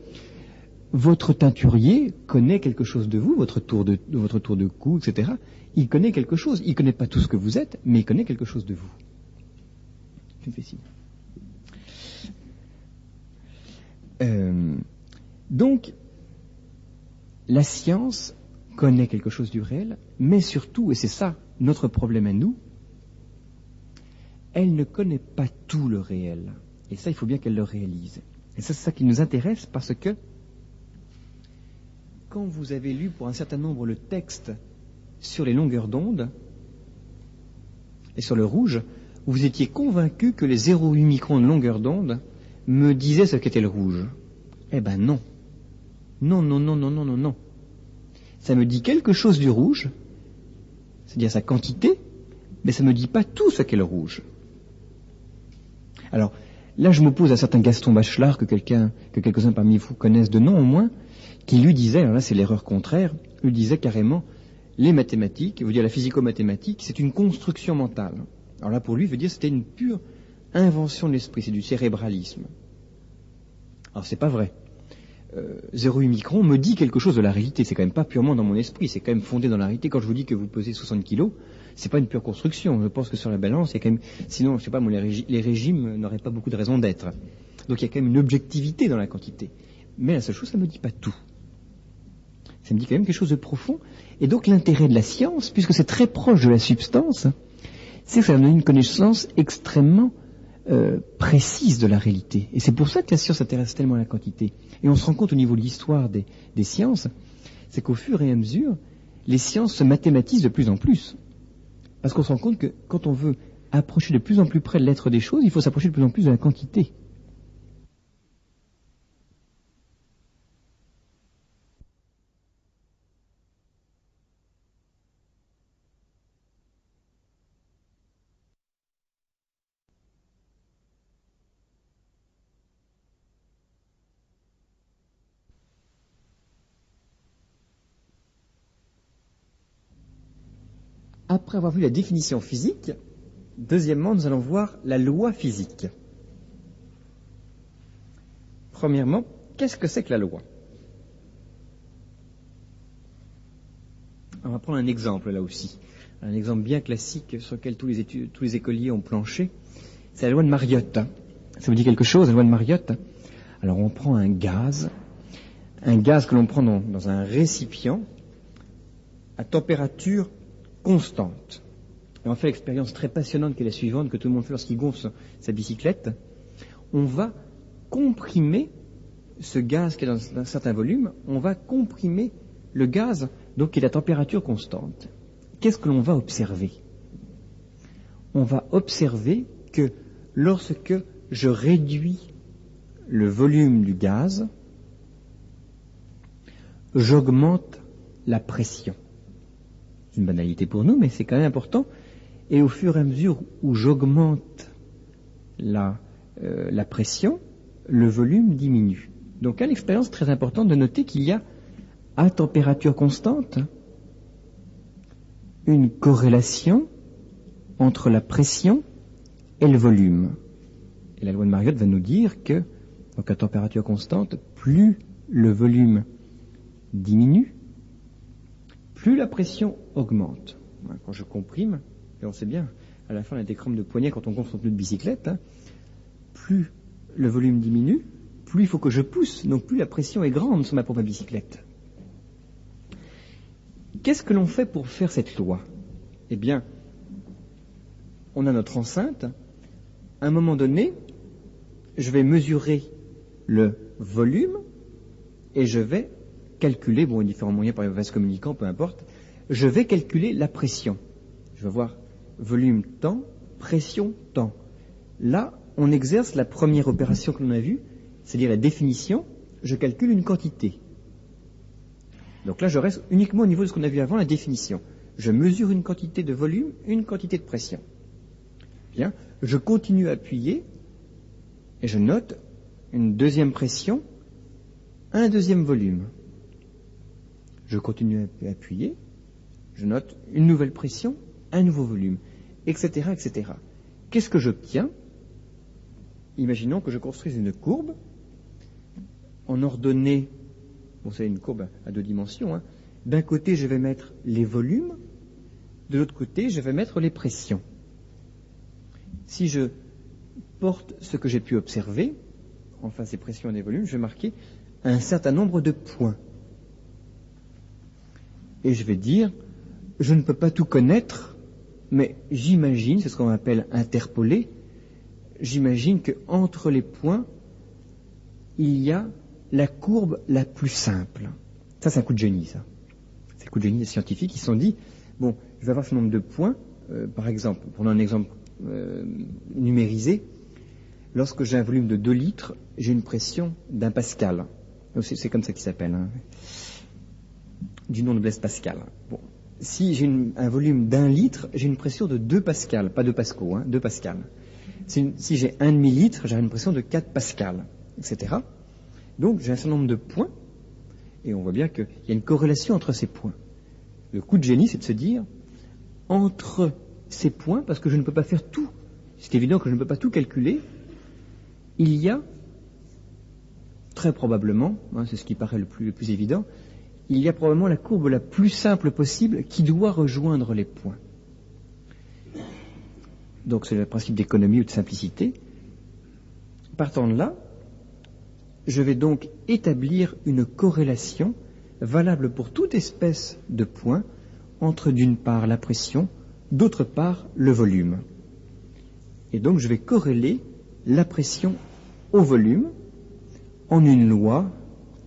votre teinturier connaît quelque chose de vous, votre tour de cou, etc. Il connaît quelque chose. Il ne connaît pas tout ce que vous êtes, mais il connaît quelque chose de vous. Tu me fais signe. Donc, la science connaît quelque chose du réel, mais surtout, et c'est ça notre problème à nous, elle ne connaît pas tout le réel. Et ça, il faut bien qu'elle le réalise. Et ça, c'est ça qui nous intéresse parce que quand vous avez lu pour un certain nombre le texte sur les longueurs d'onde et sur le rouge, vous étiez convaincu que les 0,8 microns de longueur d'onde me disaient ce qu'était le rouge. Eh ben non. Non. Ça me dit quelque chose du rouge, c'est-à-dire sa quantité, mais ça ne me dit pas tout ce qu'est le rouge. Alors, là je m'oppose à certains Gaston Bachelard que quelques-uns parmi vous connaissent de nom au moins, qui lui disait, alors là c'est l'erreur contraire, lui disait carrément, les mathématiques, veut dire la physico-mathématique, c'est une construction mentale. Alors là pour lui, veut dire c'était une pure invention de l'esprit, c'est du cérébralisme. Alors c'est pas vrai. 0,8 microns me dit quelque chose de la réalité. C'est quand même pas purement dans mon esprit, c'est quand même fondé dans la réalité. Quand je vous dis que vous pesez 60 kilos, c'est pas une pure construction. Je pense que sur la balance, il y a quand même, sinon, je sais pas, les régimes n'auraient pas beaucoup de raison d'être. Donc il y a quand même une objectivité dans la quantité. Mais la seule chose, ça me dit pas tout. Ça me dit quand même quelque chose de profond. Et donc l'intérêt de la science, puisque c'est très proche de la substance, c'est que ça va donner une connaissance extrêmement précise de la réalité. Et c'est pour ça que la science s'intéresse tellement à la quantité. Et on se rend compte au niveau de l'histoire des sciences, c'est qu'au fur et à mesure, les sciences se mathématisent de plus en plus. Parce qu'on se rend compte que quand on veut approcher de plus en plus près de l'être des choses, il faut s'approcher de plus en plus de la quantité. Après avoir vu la définition physique, deuxièmement, nous allons voir la loi physique. Premièrement, qu'est-ce que c'est que la loi? On va prendre un exemple là aussi. Un exemple bien classique sur lequel tous les écoliers ont planché. C'est la loi de Mariotte. Ça vous dit quelque chose, la loi de Mariotte? Alors on prend un gaz que l'on prend dans un récipient à température constante. Et on fait l'expérience très passionnante qui est la suivante, que tout le monde fait lorsqu'il gonfle sa bicyclette. On va comprimer ce gaz qui est dans un certain volume, on va comprimer le gaz, donc qui est à température constante. Qu'est-ce que l'on va observer? On va observer que lorsque je réduis le volume du gaz, j'augmente la pression. C'est une banalité pour nous, mais c'est quand même important. Et au fur et à mesure où j'augmente la pression, le volume diminue. Donc, à l'expérience, très importante de noter qu'il y a, à température constante, une corrélation entre la pression et le volume. Et la loi de Mariotte va nous dire que, donc à température constante, plus le volume diminue, plus la pression augmente. Quand je comprime, et on sait bien, à la fin on a des crampes de poignet quand on gonfle son pneu de bicyclette, plus le volume diminue, plus il faut que je pousse, donc plus la pression est grande sur ma propre bicyclette. Qu'est-ce que l'on fait pour faire cette loi? Eh bien, on a notre enceinte. À un moment donné, je vais mesurer le volume et je vais calculer, bon, différents moyens par les vases communicants, peu importe, je vais calculer la pression. Je vais voir volume temps, pression temps. Là, on exerce la première opération que l'on a vue, c'est-à-dire la définition, je calcule une quantité. Donc là, je reste uniquement au niveau de ce qu'on a vu avant, la définition. Je mesure une quantité de volume, une quantité de pression. Bien, je continue à appuyer et je note une deuxième pression, un deuxième volume. Je continue à appuyer, je note une nouvelle pression, un nouveau volume, etc., etc. Qu'est-ce que j'obtiens? Imaginons que je construise une courbe en ordonnée. Bon, c'est une courbe à deux dimensions. D'un côté, je vais mettre les volumes, de l'autre côté, je vais mettre les pressions. Si je porte ce que j'ai pu observer, en face des pressions et des volumes, je vais marquer un certain nombre de points. Et je vais dire, je ne peux pas tout connaître, mais j'imagine, c'est ce qu'on appelle interpoler, j'imagine qu'entre les points, il y a la courbe la plus simple. Ça, c'est un coup de génie, ça. C'est le coup de génie des scientifiques qui se sont dit, bon, je vais avoir ce nombre de points, par exemple, prenons un exemple numérisé, lorsque j'ai un volume de 2 litres, j'ai une pression d'1 pascal. C'est comme ça qu'il s'appelle, du nom de Blaise Pascal. Bon. Si j'ai un volume d'1 litre, j'ai une pression de 2 pascal, pas 2 pascaux, 2 pascal. Si j'ai 1 demi-litre, j'ai une pression de 4 pascal, etc. Donc j'ai un certain nombre de points, et on voit bien qu'il y a une corrélation entre ces points. Le coup de génie, c'est de se dire, entre ces points, parce que je ne peux pas faire tout, c'est évident que je ne peux pas tout calculer, il y a très probablement, c'est ce qui paraît le plus évident, il y a probablement la courbe la plus simple possible qui doit rejoindre les points. Donc c'est le principe d'économie ou de simplicité. Partant de là, je vais donc établir une corrélation valable pour toute espèce de point entre d'une part la pression, d'autre part le volume. Et donc je vais corréler la pression au volume en une loi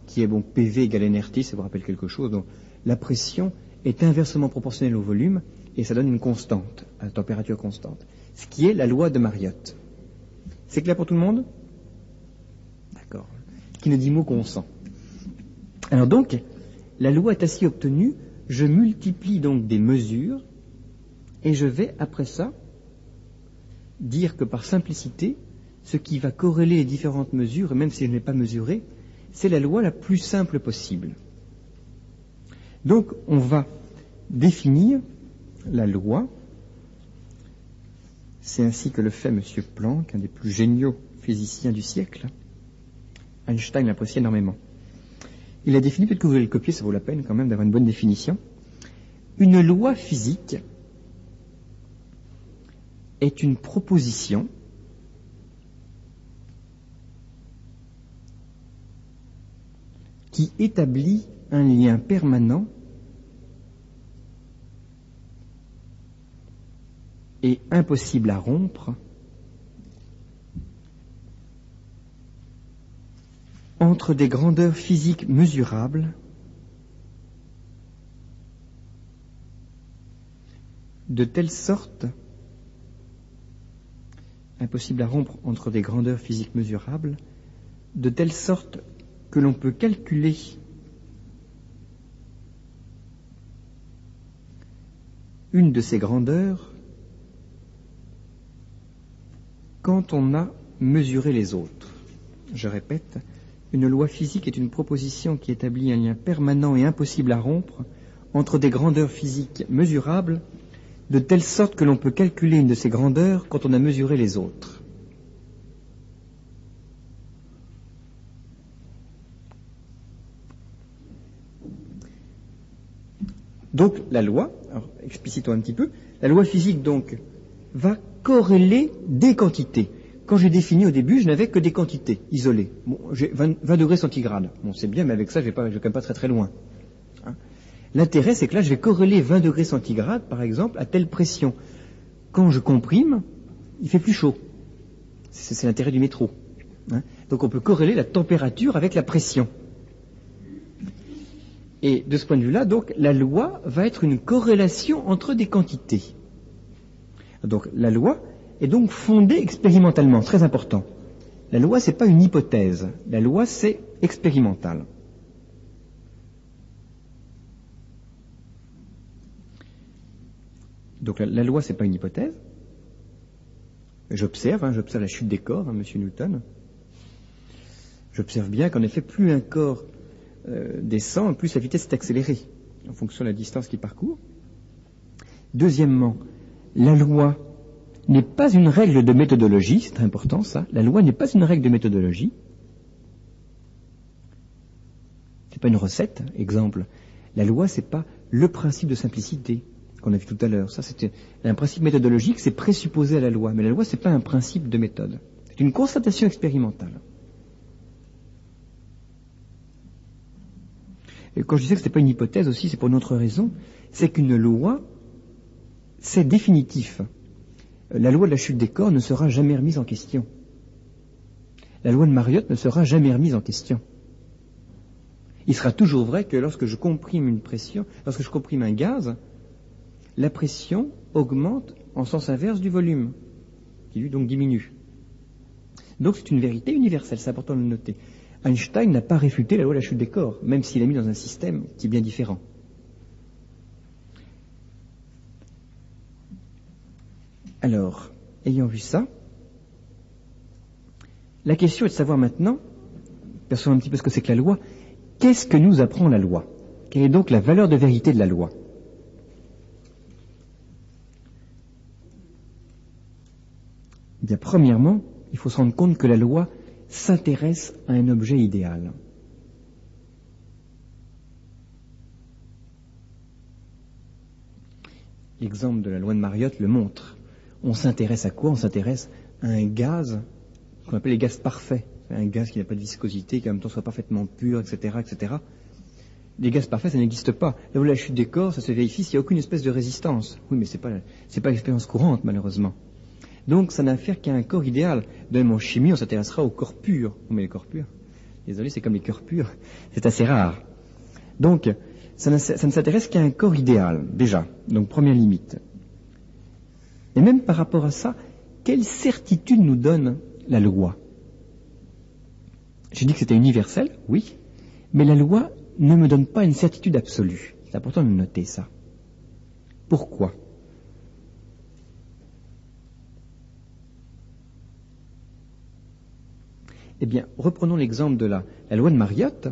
qui est bon PV égale nRT, ça vous rappelle quelque chose. Donc la pression est inversement proportionnelle au volume et ça donne une constante, à la température constante, ce qui est la loi de Mariotte. C'est clair pour tout le monde? D'accord. Qui ne dit mot qu'on sent. Alors donc, la loi est ainsi obtenue, je multiplie donc des mesures et je vais après ça dire que par simplicité, ce qui va corréler les différentes mesures, et même si je n'ai pas mesuré, c'est la loi la plus simple possible. Donc on va définir la loi, c'est ainsi que le fait M. Planck, un des plus géniaux physiciens du siècle. Einstein l'apprécie énormément. Il a défini, peut-être que vous allez le copier, ça vaut la peine quand même d'avoir une bonne définition. Une loi physique est une proposition qui établit un lien permanent et impossible à rompre entre des grandeurs physiques mesurables de telle sorte impossible à rompre entre des grandeurs physiques mesurables de telle sorte que l'on peut calculer une de ces grandeurs quand on a mesuré les autres. Je répète, une loi physique est une proposition qui établit un lien permanent et impossible à rompre entre des grandeurs physiques mesurables de telle sorte que l'on peut calculer une de ces grandeurs quand on a mesuré les autres. Donc la loi, alors explicitons un petit peu, la loi physique donc va corréler des quantités. Quand j'ai défini au début, je n'avais que des quantités isolées. Bon, j'ai 20 degrés centigrades. Bon, c'est bien, mais avec ça, je vais quand même pas très très loin. Hein. L'intérêt, c'est que là, je vais corréler 20 degrés centigrades, par exemple, à telle pression. Quand je comprime, il fait plus chaud. C'est l'intérêt du métro. Hein. Donc on peut corréler la température avec la pression. Et de ce point de vue-là, donc, la loi va être une corrélation entre des quantités. Donc la loi est donc fondée expérimentalement, très important. La loi, c'est pas une hypothèse. La loi, c'est expérimental. Donc la loi, c'est pas une hypothèse. J'observe la chute des corps, Monsieur Newton. J'observe bien qu'en effet, plus un corps descend, plus sa vitesse est accélérée, en fonction de la distance qu'il parcourt. Deuxièmement, la loi n'est pas une règle de méthodologie, c'est très important ça. La loi n'est pas une règle de méthodologie. C'est pas une recette, exemple. La loi, c'est pas le principe de simplicité qu'on a vu tout à l'heure. Ça, c'était un principe méthodologique, c'est présupposé à la loi. Mais la loi, c'est pas un principe de méthode. C'est une constatation expérimentale. Et quand je disais que c'était pas une hypothèse aussi, c'est pour une autre raison. C'est qu'une loi, c'est définitif. La loi de la chute des corps ne sera jamais remise en question. La loi de Mariotte ne sera jamais remise en question. Il sera toujours vrai que lorsque je comprime une pression, lorsque je comprime un gaz, la pression augmente en sens inverse du volume, qui lui donc diminue. Donc c'est une vérité universelle, c'est important de le noter. Einstein n'a pas réfuté la loi de la chute des corps, même s'il l'a mis dans un système qui est bien différent. Alors, ayant vu ça, la question est de savoir maintenant, percevons un petit peu ce que c'est que la loi, qu'est-ce que nous apprend la loi? Quelle est donc la valeur de vérité de la loi? Eh bien, premièrement, il faut se rendre compte que la loi, s'intéresse à un objet idéal. L'exemple de la loi de Mariotte le montre. On s'intéresse à quoi? On s'intéresse à un gaz qu'on appelle les gaz parfaits. Un gaz qui n'a pas de viscosité, qui en même temps soit parfaitement pur, etc., etc. Les gaz parfaits, ça n'existe pas. Là où la chute des corps, ça se vérifie s'il n'y a aucune espèce de résistance. Oui, mais c'est pas l'expérience courante, malheureusement. Donc, ça n'a affaire qu'à un corps idéal. De même, en chimie, on s'intéressera au corps pur. Mais les corps purs, désolé, c'est comme les cœurs purs. C'est assez rare. Donc, ça ne s'intéresse qu'à un corps idéal, déjà. Donc, première limite. Et même par rapport à ça, quelle certitude nous donne la loi? J'ai dit que c'était universel, oui, mais la loi ne me donne pas une certitude absolue. C'est important de noter ça. Pourquoi? Eh bien, reprenons l'exemple de la loi de Mariotte.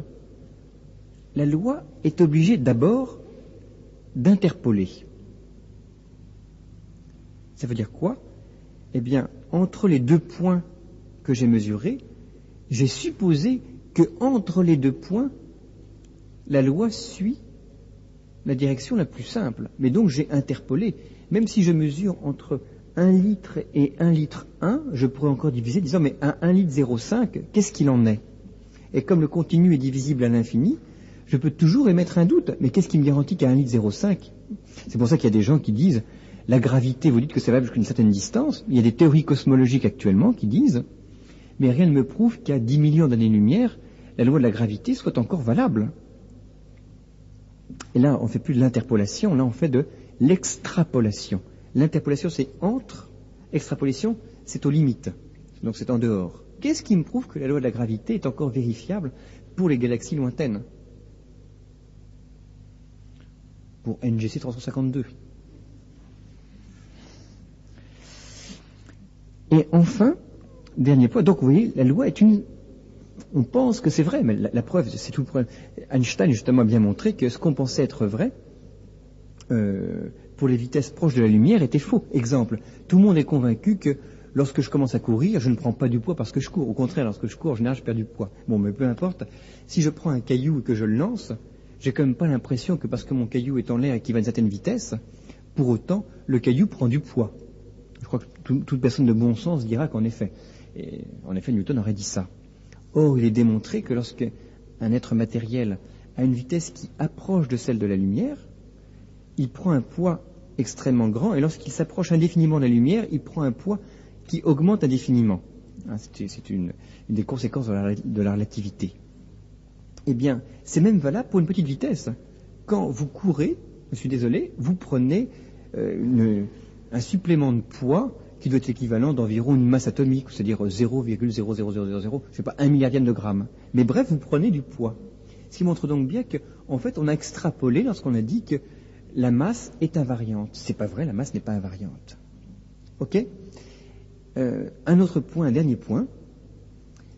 La loi est obligée d'abord d'interpoler. Ça veut dire quoi? Eh bien, entre les deux points que j'ai mesurés, j'ai supposé que entre les deux points, la loi suit la direction la plus simple. Mais donc j'ai interpolé. Même si je mesure entre 1 litre et 1 litre 1, je pourrais encore diviser, disant, mais à 1 litre 0,5, qu'est-ce qu'il en est? Et comme le continu est divisible à l'infini, je peux toujours émettre un doute. Mais qu'est-ce qui me garantit qu'à 1 litre 0,5? C'est pour ça qu'il y a des gens qui disent, la gravité, vous dites que c'est valable jusqu'à une certaine distance. Il y a des théories cosmologiques actuellement qui disent, mais rien ne me prouve qu'à 10 millions d'années-lumière, la loi de la gravité soit encore valable. Et là, on ne fait plus de l'interpolation, là on fait de l'extrapolation. L'interpolation, c'est entre, extrapolation, c'est aux limites, donc c'est en dehors. Qu'est-ce qui me prouve que la loi de la gravité est encore vérifiable pour les galaxies lointaines? Pour NGC 352. Et enfin, dernier point, donc vous voyez, la loi est une... On pense que c'est vrai, mais la preuve, c'est tout le problème. Einstein, justement, a bien montré que ce qu'on pensait être vrai, pour les vitesses proches de la lumière, était faux. Exemple, tout le monde est convaincu que lorsque je commence à courir, je ne prends pas du poids parce que je cours. Au contraire, lorsque je cours, en général, je perds du poids. Bon, mais peu importe. Si je prends un caillou et que je le lance, j'ai quand même pas l'impression que parce que mon caillou est en l'air et qu'il va à une certaine vitesse, pour autant, le caillou prend du poids. Je crois que toute personne de bon sens dira qu'en effet. Et en effet, Newton aurait dit ça. Or, il est démontré que lorsque un être matériel a une vitesse qui approche de celle de la lumière, il prend un poids extrêmement grand, et lorsqu'il s'approche indéfiniment de la lumière, il prend un poids qui augmente indéfiniment. C'est une des conséquences de la relativité. Eh bien, c'est même valable pour une petite vitesse. Quand vous courez, je suis désolé, vous prenez un supplément de poids qui doit être équivalent d'environ une masse atomique, c'est-à-dire 0,00000, je sais pas, 1 milliardième de gramme. Mais bref, vous prenez du poids. Ce qui montre donc bien qu'en fait, on a extrapolé lorsqu'on a dit que la masse est invariante. C'est pas vrai, la masse n'est pas invariante. Ok? Un autre point, un dernier point,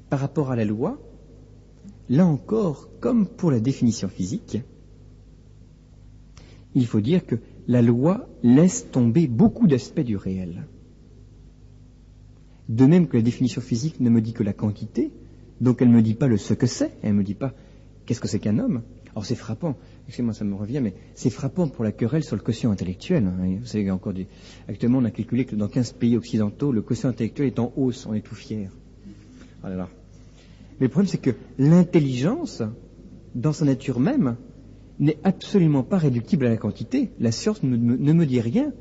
par rapport à la loi, là encore, comme pour la définition physique, il faut dire que la loi laisse tomber beaucoup d'aspects du réel. De même que la définition physique ne me dit que la quantité, donc elle ne me dit pas ce que c'est, elle ne me dit pas qu'est-ce que c'est qu'un homme. Alors c'est frappant, excusez-moi ça me revient, mais c'est frappant pour la querelle sur le quotient intellectuel. Vous savez, actuellement on a calculé que dans 15 pays occidentaux, le quotient intellectuel est en hausse, on est tout fiers. Oh là là. Mais le problème c'est que l'intelligence, dans sa nature même, n'est absolument pas réductible à la quantité. La science ne me dit rien,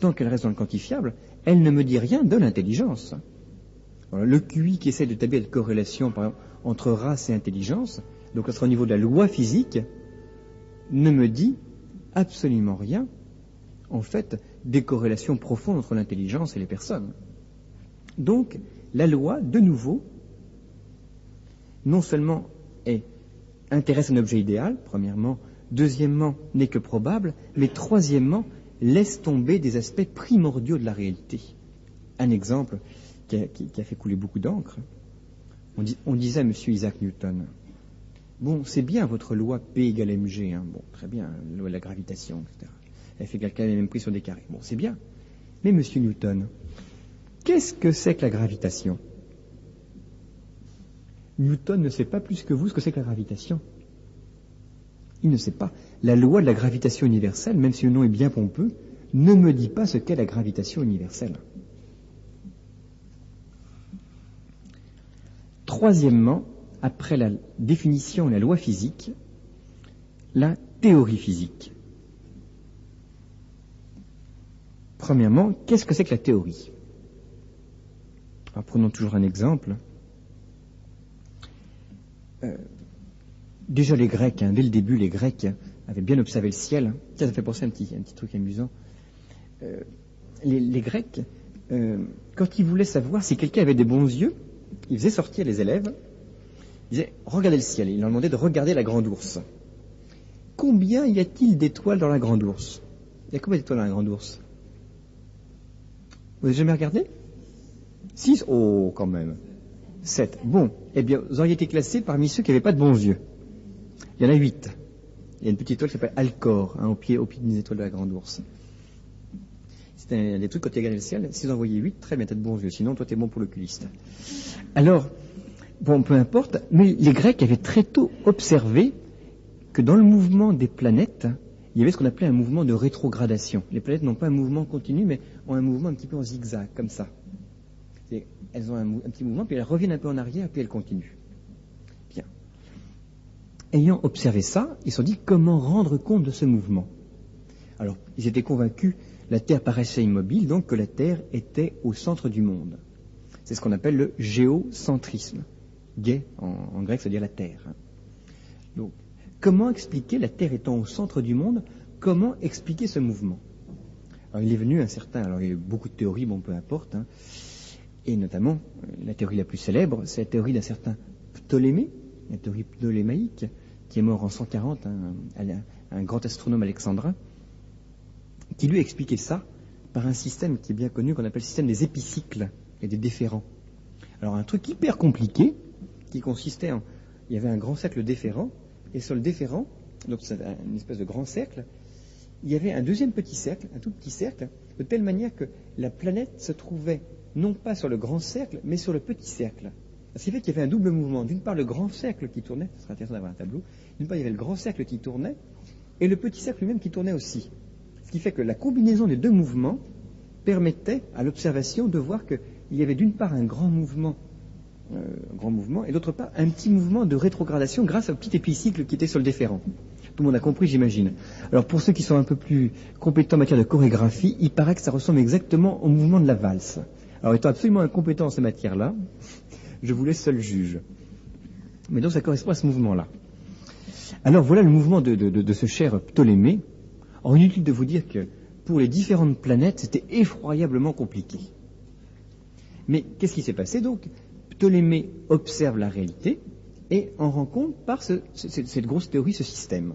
tant qu'elle reste dans le quantifiable, elle ne me dit rien de l'intelligence. Voilà, le QI qui essaie d'établir une corrélation par exemple, entre race et intelligence, donc ça sera au niveau de la loi physique, ne me dit absolument rien, en fait, des corrélations profondes entre l'intelligence et les personnes. Donc, la loi, de nouveau, non seulement intéresse un objet idéal, premièrement, deuxièmement, n'est que probable, mais troisièmement, laisse tomber des aspects primordiaux de la réalité. Un exemple qui a fait couler beaucoup d'encre, on disait à M. Isaac Newton, bon, c'est bien votre loi P égale mg, hein, bon, très bien, la loi de la gravitation, etc. Elle fait calculer les mêmes prix sur des carrés. Bon, c'est bien. Mais M. Newton, qu'est-ce que c'est que la gravitation? Newton ne sait pas plus que vous ce que c'est que la gravitation. Il ne sait pas. La loi de la gravitation universelle, même si le nom est bien pompeux, ne me dit pas ce qu'est la gravitation universelle. Troisièmement, après la définition et la loi physique, la théorie physique. Premièrement, qu'est-ce que c'est que la théorie? Alors, prenons toujours un exemple. Déjà les Grecs, dès le début, les Grecs avaient bien observé le ciel. Ça fait penser à un petit truc amusant. Les Grecs, quand ils voulaient savoir si quelqu'un avait des bons yeux, ils faisaient sortir les élèves, ils disaient « Regardez le ciel ». Ils leur demandaient de regarder la grande ourse. Combien y a-t-il d'étoiles dans la grande ourse? Il y a combien d'étoiles dans la grande ourse? Vous n'avez jamais regardé? 6? Oh, quand même. 7. Bon, eh bien, vous auriez été classés parmi ceux qui n'avaient pas de bons yeux. Il y en a 8. Il y a une petite étoile qui s'appelle Alcor, au pied des étoiles de la grande ourse. C'est un des trucs, quand tu regardes le ciel, si vous en voyez 8, très bien, t'as de bons yeux, sinon toi t'es bon pour l'oculiste. Alors, bon, peu importe, mais les Grecs avaient très tôt observé que dans le mouvement des planètes, il y avait ce qu'on appelait un mouvement de rétrogradation. Les planètes n'ont pas un mouvement continu, mais ont un mouvement un petit peu en zigzag, comme ça. Elles ont un petit mouvement, puis elles reviennent un peu en arrière, puis elles continuent. Bien. Ayant observé ça, ils se sont dit comment rendre compte de ce mouvement. Alors, ils étaient convaincus, la Terre paraissait immobile, donc que la Terre était au centre du monde. C'est ce qu'on appelle le géocentrisme. Gé, en grec, ça veut dire la Terre. Donc, comment expliquer, la Terre étant au centre du monde, comment expliquer ce mouvement? Alors, il est venu un certain, alors il y a eu beaucoup de théories, bon, peu importe, et notamment, la théorie la plus célèbre, c'est la théorie d'un certain Ptolémée, la théorie ptolémaïque, qui est mort en 140, un grand astronome alexandrin, qui lui a expliqué ça par un système qui est bien connu, qu'on appelle le système des épicycles et des déférents. Alors un truc hyper compliqué, qui consistait en... Il y avait un grand cercle déférent, et sur le déférent, donc c'est une espèce de grand cercle, il y avait un deuxième petit cercle, un tout petit cercle, de telle manière que la planète se trouvait non pas sur le grand cercle, mais sur le petit cercle. Ce qui fait qu'il y avait un double mouvement. D'une part, le grand cercle qui tournait, ce serait intéressant d'avoir un tableau, d'une part, il y avait le grand cercle qui tournait, et le petit cercle lui-même qui tournait aussi. Ce qui fait que la combinaison des deux mouvements permettait à l'observation de voir qu'il y avait d'une part un grand mouvement, et d'autre part un petit mouvement de rétrogradation grâce au petit épicycle qui était sur le déférent. Tout le monde a compris, j'imagine. Alors pour ceux qui sont un peu plus compétents en matière de chorégraphie, il paraît que ça ressemble exactement au mouvement de la valse. Alors étant absolument incompétent en ces matières-là, je vous laisse seul juge. Mais donc ça correspond à ce mouvement-là. Alors voilà le mouvement de ce cher Ptolémée. Or, inutile de vous dire que pour les différentes planètes, c'était effroyablement compliqué. Mais qu'est-ce qui s'est passé donc? Ptolémée observe la réalité et en rend compte par cette grosse théorie, ce système.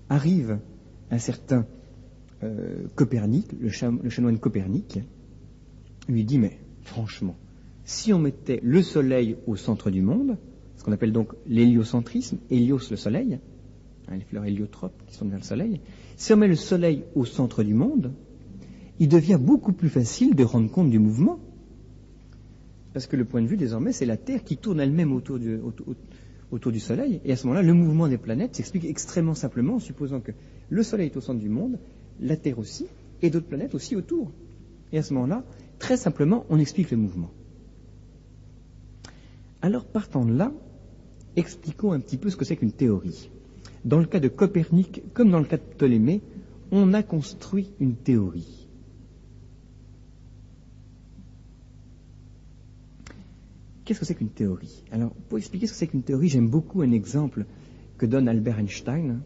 Arrive un certain Copernic, le chanoine Copernic, lui dit, mais franchement, si on mettait le Soleil au centre du monde, ce qu'on appelle donc l'héliocentrisme, hélios le Soleil, les fleurs héliotropes qui sont vers le Soleil, si on met le Soleil au centre du monde, il devient beaucoup plus facile de rendre compte du mouvement. Parce que le point de vue, désormais, c'est la Terre qui tourne elle-même autour du Soleil. Et à ce moment-là, le mouvement des planètes s'explique extrêmement simplement en supposant que le Soleil est au centre du monde, la Terre aussi, et d'autres planètes aussi autour. Et à ce moment-là, très simplement, on explique le mouvement. Alors, partant de là, expliquons un petit peu ce que c'est qu'une théorie. Dans le cas de Copernic, comme dans le cas de Ptolémée, on a construit une théorie. Qu'est-ce que c'est qu'une théorie? Alors, pour expliquer ce que c'est qu'une théorie, j'aime beaucoup un exemple que donne Albert Einstein.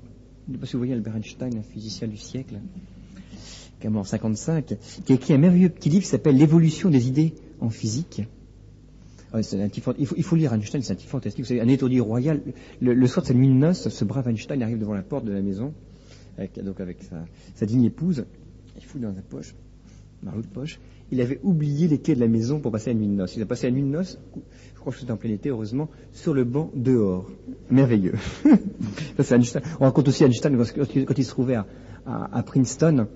Je ne sais pas si vous voyez Albert Einstein, un physicien du siècle, qui est mort en 1955, qui a écrit un merveilleux petit livre qui s'appelle L'évolution des idées en physique. Il faut lire Einstein, c'est un type fantastique. Vous savez, un étourdi royal. Le soir de sa nuit de noces, ce brave Einstein arrive devant la porte de la maison, avec sa digne épouse. Il fouille dans sa poche, dans l'autre poche. Il avait oublié les clés de la maison pour passer la nuit de noces. Il a passé la nuit de noces, je crois que c'était en plein été, heureusement, sur le banc dehors. Merveilleux. Ça, c'est Einstein. On raconte aussi Einstein quand il se trouvait à Princeton.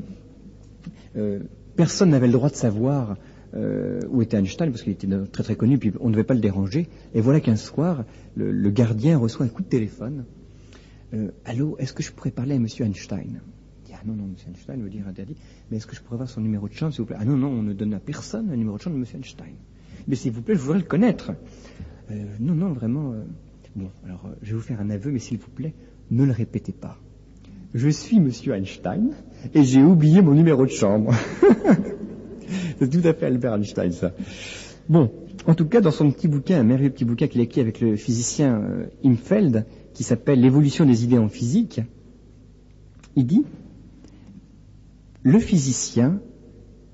Personne n'avait le droit de savoir où était Einstein, parce qu'il était très très connu, puis on ne devait pas le déranger. Et voilà qu'un soir, le gardien reçoit un coup de téléphone. Allô, est-ce que je pourrais parler à monsieur Einstein? Il dit, ah non, monsieur Einstein veut dire interdit, mais est-ce que je pourrais avoir son numéro de chambre, s'il vous plaît? Ah non, on ne donne à personne un numéro de chambre de monsieur Einstein. Mais s'il vous plaît, je voudrais le connaître. Non, vraiment. Bon, alors, je vais vous faire un aveu, mais s'il vous plaît, ne le répétez pas. Je suis monsieur Einstein et j'ai oublié mon numéro de chambre. C'est tout à fait Albert Einstein, ça. Bon, en tout cas, dans son petit bouquin, un merveilleux petit bouquin qu'il a écrit avec le physicien Imfeld, qui s'appelle L'évolution des idées en physique, il dit « Le physicien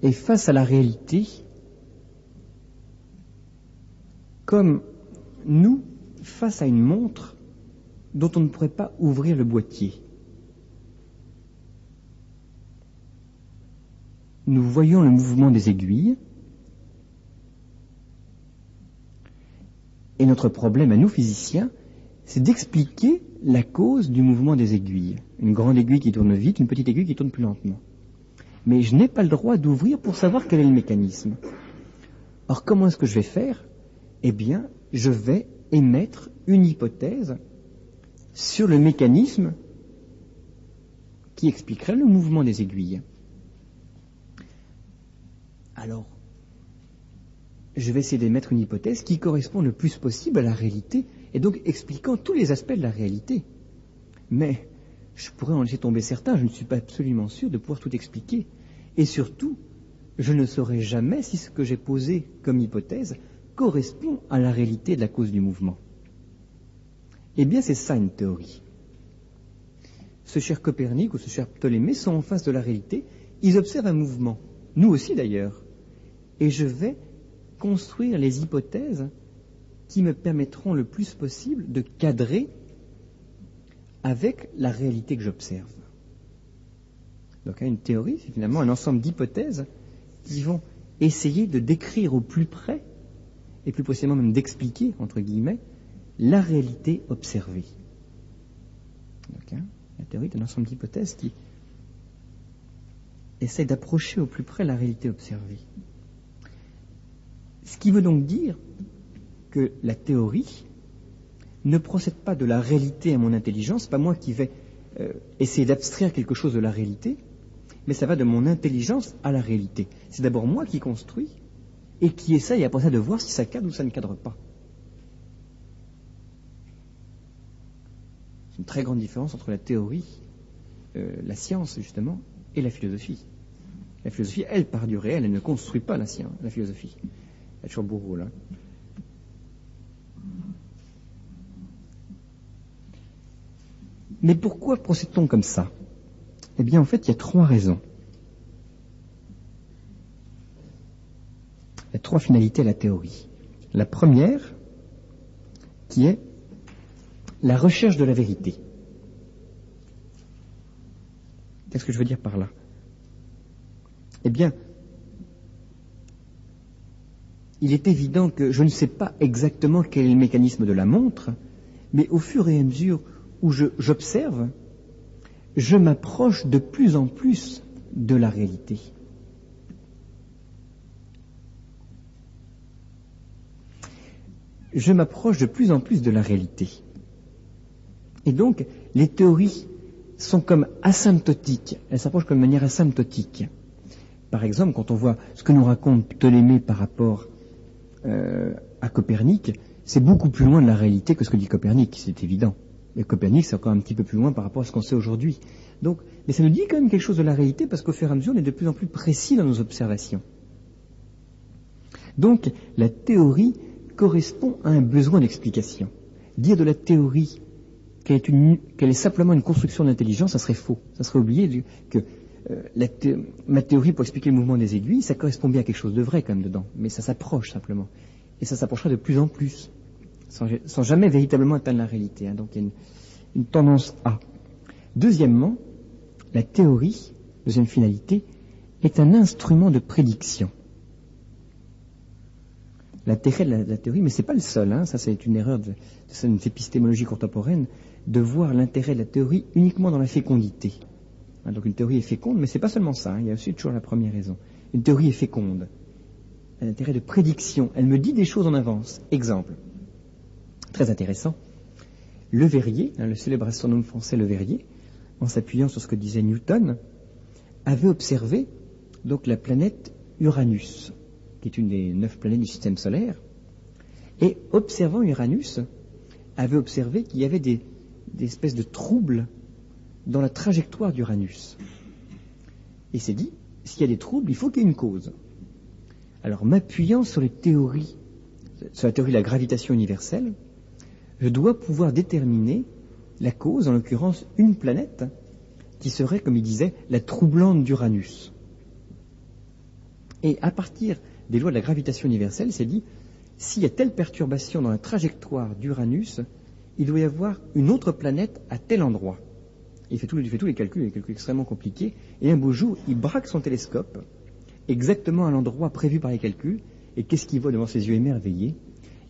est face à la réalité comme nous face à une montre dont on ne pourrait pas ouvrir le boîtier. Nous voyons le mouvement des aiguilles, et notre problème à nous physiciens, c'est d'expliquer la cause du mouvement des aiguilles. Une grande aiguille qui tourne vite, une petite aiguille qui tourne plus lentement. Mais je n'ai pas le droit d'ouvrir pour savoir quel est le mécanisme. Or, comment est-ce que je vais faire? Eh bien, je vais émettre une hypothèse sur le mécanisme qui expliquerait le mouvement des aiguilles. Alors, je vais essayer d'émettre une hypothèse qui correspond le plus possible à la réalité, et donc expliquant tous les aspects de la réalité. Mais je pourrais en laisser tomber certains, je ne suis pas absolument sûr de pouvoir tout expliquer. Et surtout, je ne saurai jamais si ce que j'ai posé comme hypothèse correspond à la réalité de la cause du mouvement. Eh bien, c'est ça une théorie. Ce cher Copernic ou ce cher Ptolémée sont en face de la réalité, ils observent un mouvement, nous aussi d'ailleurs, et je vais construire les hypothèses qui me permettront le plus possible de cadrer avec la réalité que j'observe. Donc une théorie, c'est finalement un ensemble d'hypothèses qui vont essayer de décrire au plus près, et plus possiblement même d'expliquer, entre guillemets, la réalité observée. Donc, la théorie est un ensemble d'hypothèses qui essaie d'approcher au plus près la réalité observée. Ce qui veut donc dire que la théorie ne procède pas de la réalité à mon intelligence, pas moi qui vais essayer d'abstraire quelque chose de la réalité, mais ça va de mon intelligence à la réalité. C'est d'abord moi qui construis et qui essaye après ça de voir si ça cadre ou ça ne cadre pas. C'est une très grande différence entre la théorie, la science justement, et la philosophie. La philosophie, elle, part du réel, elle ne construit pas la science, la philosophie. Elle a toujours beau rôle. Mais pourquoi procède-t-on comme ça? Eh bien, en fait, il y a trois raisons. Il y a trois finalités à la théorie. La première, qui est la recherche de la vérité. Qu'est-ce que je veux dire par là? Eh bien, il est évident que je ne sais pas exactement quel est le mécanisme de la montre, mais au fur et à mesure où j'observe, je m'approche de plus en plus de la réalité. Je m'approche de plus en plus de la réalité. Et donc, les théories sont comme asymptotiques. Elles s'approchent comme de manière asymptotique. Par exemple, quand on voit ce que nous raconte Ptolémée par rapport à Copernic, c'est beaucoup plus loin de la réalité que ce que dit Copernic, c'est évident. Mais Copernic, c'est encore un petit peu plus loin par rapport à ce qu'on sait aujourd'hui. Donc, mais ça nous dit quand même quelque chose de la réalité parce qu'au fur et à mesure, on est de plus en plus précis dans nos observations. Donc, la théorie correspond à un besoin d'explication. Dire de la théorie qu'elle est simplement une construction d'intelligence, ça serait faux. Ça serait oublier que ma théorie pour expliquer le mouvement des aiguilles, ça correspond bien à quelque chose de vrai quand même dedans, mais ça s'approche simplement. Et ça s'approchera de plus en plus, sans jamais véritablement atteindre la réalité. Donc il y a une tendance à. Deuxièmement, la théorie, deuxième finalité, est un instrument de prédiction. L'intérêt de la théorie, mais ce n'est pas le seul, ça c'est une erreur de cette épistémologie contemporaine, de voir l'intérêt de la théorie uniquement dans la fécondité. Donc une théorie est féconde, mais ce n'est pas seulement ça, il y a aussi toujours la première raison. Une théorie est féconde. un intérêt de prédiction. Elle me dit des choses en avance. Exemple, très intéressant, Le Verrier, le célèbre astronome français Le Verrier, en s'appuyant sur ce que disait Newton, avait observé donc la planète Uranus, qui est une des 9 planètes du système solaire, et observant Uranus, avait observé qu'il y avait des espèces de troubles dans la trajectoire d'Uranus. Et s'est dit, s'il y a des troubles, il faut qu'il y ait une cause. Alors, m'appuyant sur la théorie de la gravitation universelle, je dois pouvoir déterminer la cause, en l'occurrence une planète, qui serait, comme il disait, la troublante d'Uranus. Et à partir des lois de la gravitation universelle, il s'est dit, s'il y a telle perturbation dans la trajectoire d'Uranus, il doit y avoir une autre planète à tel endroit. Il fait tous les calculs extrêmement compliqués, et un beau jour, il braque son télescope, exactement à l'endroit prévu par les calculs, et qu'est-ce qu'il voit devant ses yeux émerveillés?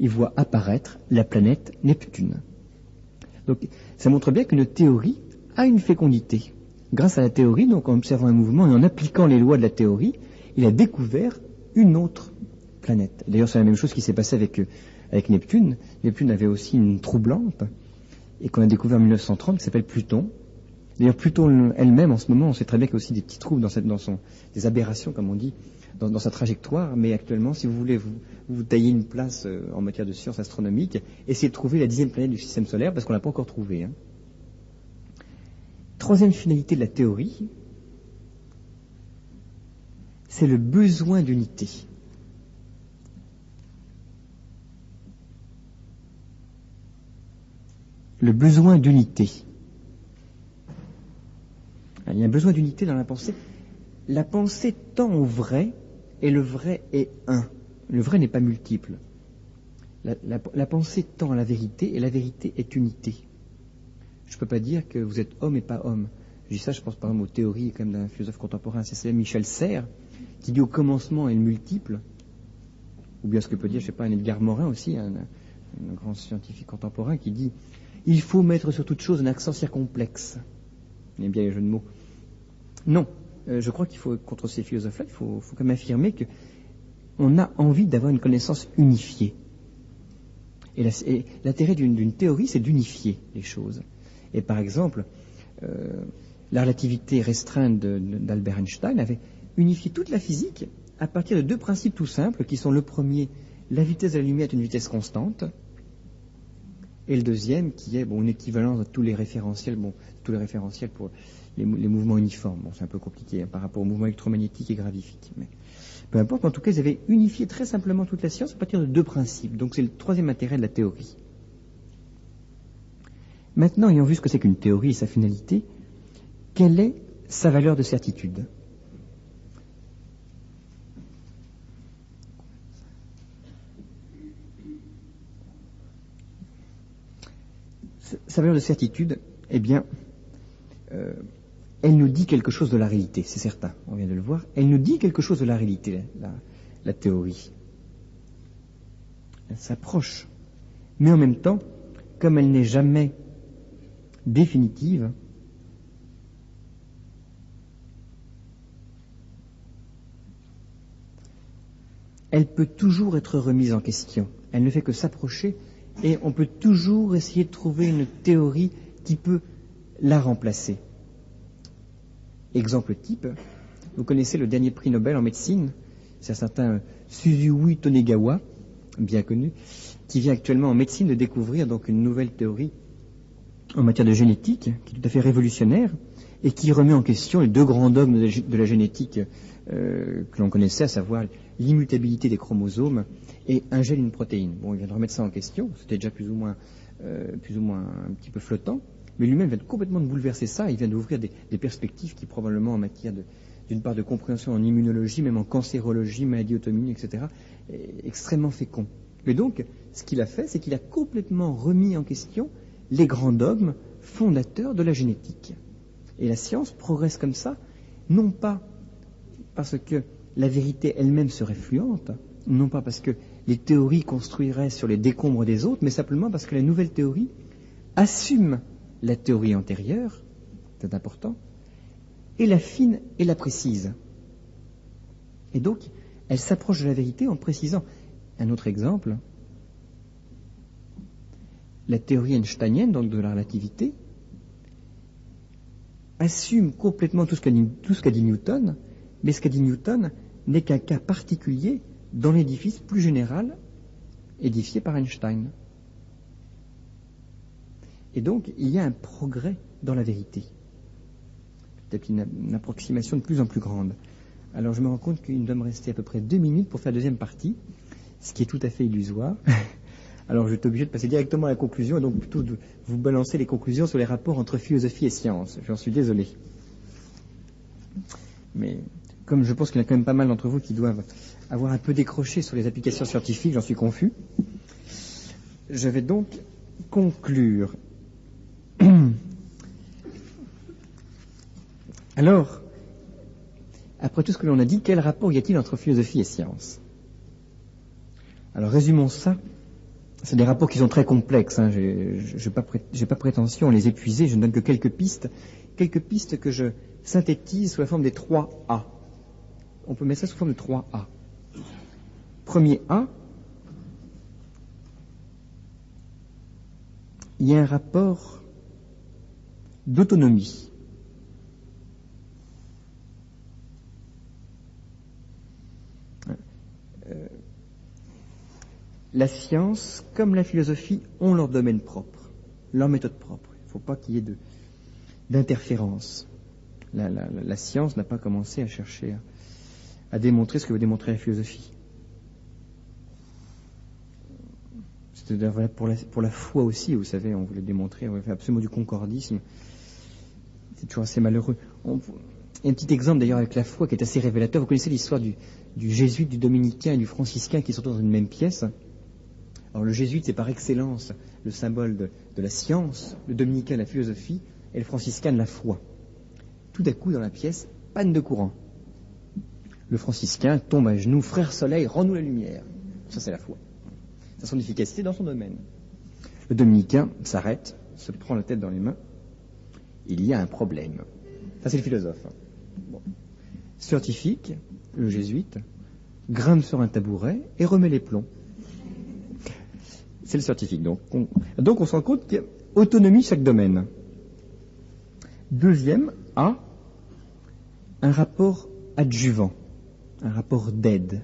Il voit apparaître la planète Neptune. Donc, ça montre bien qu'une théorie a une fécondité. Grâce à la théorie, donc en observant un mouvement et en appliquant les lois de la théorie, il a découvert une autre planète. D'ailleurs, c'est la même chose qui s'est passé avec Neptune. Neptune avait aussi une troublante, et qu'on a découvert en 1930, qui s'appelle Pluton. D'ailleurs, Pluton elle-même, en ce moment, on sait très bien qu'il y a aussi des petits troubles des aberrations, comme on dit, dans sa trajectoire. Mais actuellement, si vous voulez vous tailler une place en matière de sciences astronomiques, essayez de trouver la 10e planète du système solaire, parce qu'on ne l'a pas encore trouvée. Troisième finalité de la théorie, c'est le besoin d'unité. Le besoin d'unité. Il y a un besoin d'unité dans la pensée. La pensée tend au vrai, et le vrai est un. Le vrai n'est pas multiple. La pensée tend à la vérité, et la vérité est unité. Je ne peux pas dire que vous êtes homme et pas homme. Je dis ça, je pense par exemple aux théories quand même d'un philosophe contemporain assez célèbre, Michel Serres, qui dit au commencement est le multiple, ou bien ce que peut dire, je ne sais pas, un Edgar Morin aussi, un grand scientifique contemporain, qui dit il faut mettre sur toute chose un accent circonflexe. Il aime bien les jeux de mots. Non, je crois qu'il faut, contre ces philosophes-là, il faut quand même affirmer qu'on a envie d'avoir une connaissance unifiée. Et l'intérêt d'une théorie, c'est d'unifier les choses. Et par exemple, la relativité restreinte d'Albert Einstein avait unifié toute la physique à partir de 2 principes tout simples, qui sont le premier, la vitesse de la lumière est une vitesse constante, et le deuxième, qui est une équivalence de tous les référentiels pour les mouvements uniformes. Bon, c'est un peu compliqué par rapport aux mouvements électromagnétiques et gravifiques. Mais peu importe, en tout cas, ils avaient unifié très simplement toute la science à partir de 2 principes. Donc c'est le troisième intérêt de la théorie. Maintenant, ayant vu ce que c'est qu'une théorie et sa finalité, quelle est sa valeur de certitude? Sa valeur de certitude, eh bien, elle nous dit quelque chose de la réalité, c'est certain, on vient de le voir. Elle nous dit quelque chose de la réalité, la théorie. Elle s'approche. Mais en même temps, comme elle n'est jamais définitive, elle peut toujours être remise en question. Elle ne fait que s'approcher et on peut toujours essayer de trouver une théorie qui peut la remplacer. Exemple type, vous connaissez le dernier prix Nobel en médecine, c'est un certain Suzuki Tonegawa, bien connu, qui vient actuellement en médecine de découvrir donc une nouvelle théorie en matière de génétique, qui est tout à fait révolutionnaire, et qui remet en question les 2 grands dogmes de la génétique que l'on connaissait, à savoir l'immutabilité des chromosomes et un gène, une protéine. Bon, il vient de remettre ça en question, c'était déjà plus ou moins un petit peu flottant, mais lui-même vient complètement de bouleverser ça, il vient d'ouvrir des perspectives qui probablement en matière d'une part de compréhension en immunologie, même en cancérologie, maladies auto-immunes, etc., est extrêmement fécond. Mais donc, ce qu'il a fait, c'est qu'il a complètement remis en question les grands dogmes fondateurs de la génétique. Et la science progresse comme ça, non pas parce que la vérité elle-même serait fluente, non pas parce que les théories construiraient sur les décombres des autres, mais simplement parce que la nouvelle théorie assume la théorie antérieure, c'est important, et la fine et la précise. Et donc, elle s'approche de la vérité en précisant. Un autre exemple, la théorie einsteinienne, donc de la relativité, assume complètement tout ce qu'a dit Newton, mais ce qu'a dit Newton n'est qu'un cas particulier dans l'édifice plus général édifié par Einstein. Et donc, il y a un progrès dans la vérité. Peut-être une approximation de plus en plus grande. Alors, je me rends compte qu'il doit me rester à peu près 2 minutes pour faire la deuxième partie, ce qui est tout à fait illusoire. Alors, je vais être obligé de passer directement à la conclusion, et donc plutôt de vous balancer les conclusions sur les rapports entre philosophie et science. J'en suis désolé. Mais comme je pense qu'il y en a quand même pas mal d'entre vous qui doivent avoir un peu décroché sur les applications scientifiques, j'en suis confus. Je vais donc conclure. Alors, après tout ce que l'on a dit, quel rapport y a-t-il entre philosophie et science? Alors, résumons ça. C'est des rapports qui sont très complexes. Hein. Je n'ai pas prétention à les épuiser. Je ne donne que quelques pistes que je synthétise sous la forme des 3 A. On peut mettre ça sous forme de 3 A. Premier A, il y a un rapport d'autonomie. La science, comme la philosophie, ont leur domaine propre, leur méthode propre. Il ne faut pas qu'il y ait d'interférence. La science n'a pas commencé à chercher à démontrer ce que veut démontrer la philosophie. C'est-à-dire, voilà, pour la foi aussi, vous savez, on voulait démontrer, on voulait faire absolument du concordisme. C'est toujours assez malheureux. Il y a un petit exemple d'ailleurs avec la foi qui est assez révélateur. Vous connaissez l'histoire du jésuite, du dominicain et du franciscain qui sont dans une même pièce. Alors le jésuite, c'est par excellence le symbole de la science, le dominicain la philosophie et le franciscain de la foi. Tout à coup, dans la pièce, panne de courant. Le franciscain tombe à genoux, frère soleil, rends-nous la lumière. Ça, c'est la foi. C'est son efficacité dans son domaine. Le dominicain s'arrête, se prend la tête dans les mains. Il y a un problème. Ça, c'est le philosophe. Bon. Scientifique, le jésuite, grimpe sur un tabouret et remet les plombs. C'est le scientifique. Donc on se rend compte qu'il y a autonomie chaque domaine. Deuxième, A, un rapport adjuvant, un rapport d'aide.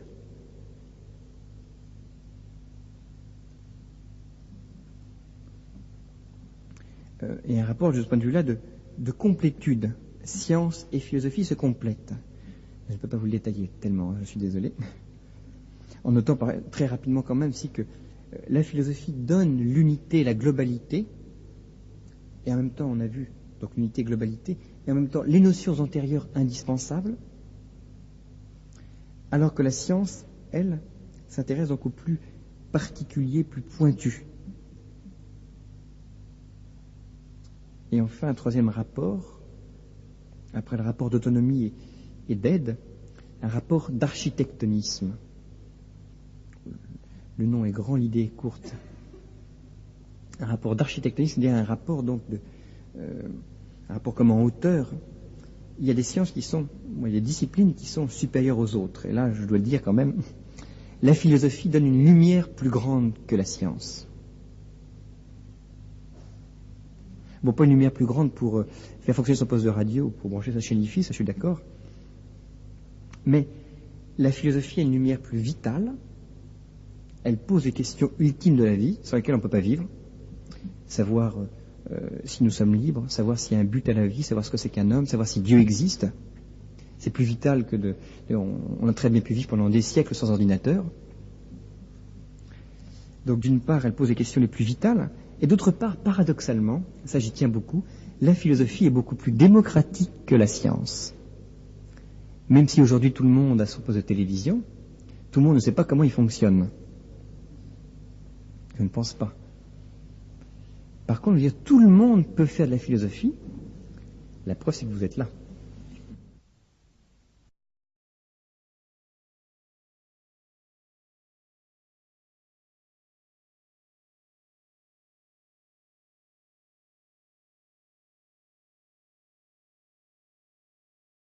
Et un rapport, de ce point de vue-là, de complétude. Science et philosophie se complètent. Je ne peux pas vous le détailler tellement, je suis désolé. En notant très rapidement quand même si que la philosophie donne l'unité, la globalité, et en même temps, on a vu, donc l'unité, globalité, et en même temps, les notions antérieures indispensables, alors que la science, elle, s'intéresse donc au plus particulier, plus pointu. Et enfin, un troisième rapport, après le rapport d'autonomie et d'aide, un rapport d'architectonisme. Le nom est grand, l'idée est courte. Un rapport d'architectonisme, c'est-à-dire un rapport donc un rapport comme en hauteur. Il y a des sciences il y a des disciplines qui sont supérieures aux autres. Et là, je dois le dire quand même, la philosophie donne une lumière plus grande que la science. Bon, pas une lumière plus grande pour faire fonctionner son poste de radio, pour brancher sa chaîne IFI, ça je suis d'accord. Mais la philosophie a une lumière plus vitale. Elle pose les questions ultimes de la vie, sans lesquelles on ne peut pas vivre. Savoir si nous sommes libres, savoir s'il y a un but à la vie, savoir ce que c'est qu'un homme, savoir si Dieu existe. C'est plus vital que on a très bien pu vivre pendant des siècles sans ordinateur. Donc d'une part, elle pose les questions les plus vitales, et d'autre part, paradoxalement, ça j'y tiens beaucoup, la philosophie est beaucoup plus démocratique que la science. Même si aujourd'hui tout le monde a son poste de télévision, tout le monde ne sait pas comment il fonctionne. Je ne pense pas. Par contre, je veux dire, tout le monde peut faire de la philosophie. La preuve, c'est que vous êtes là.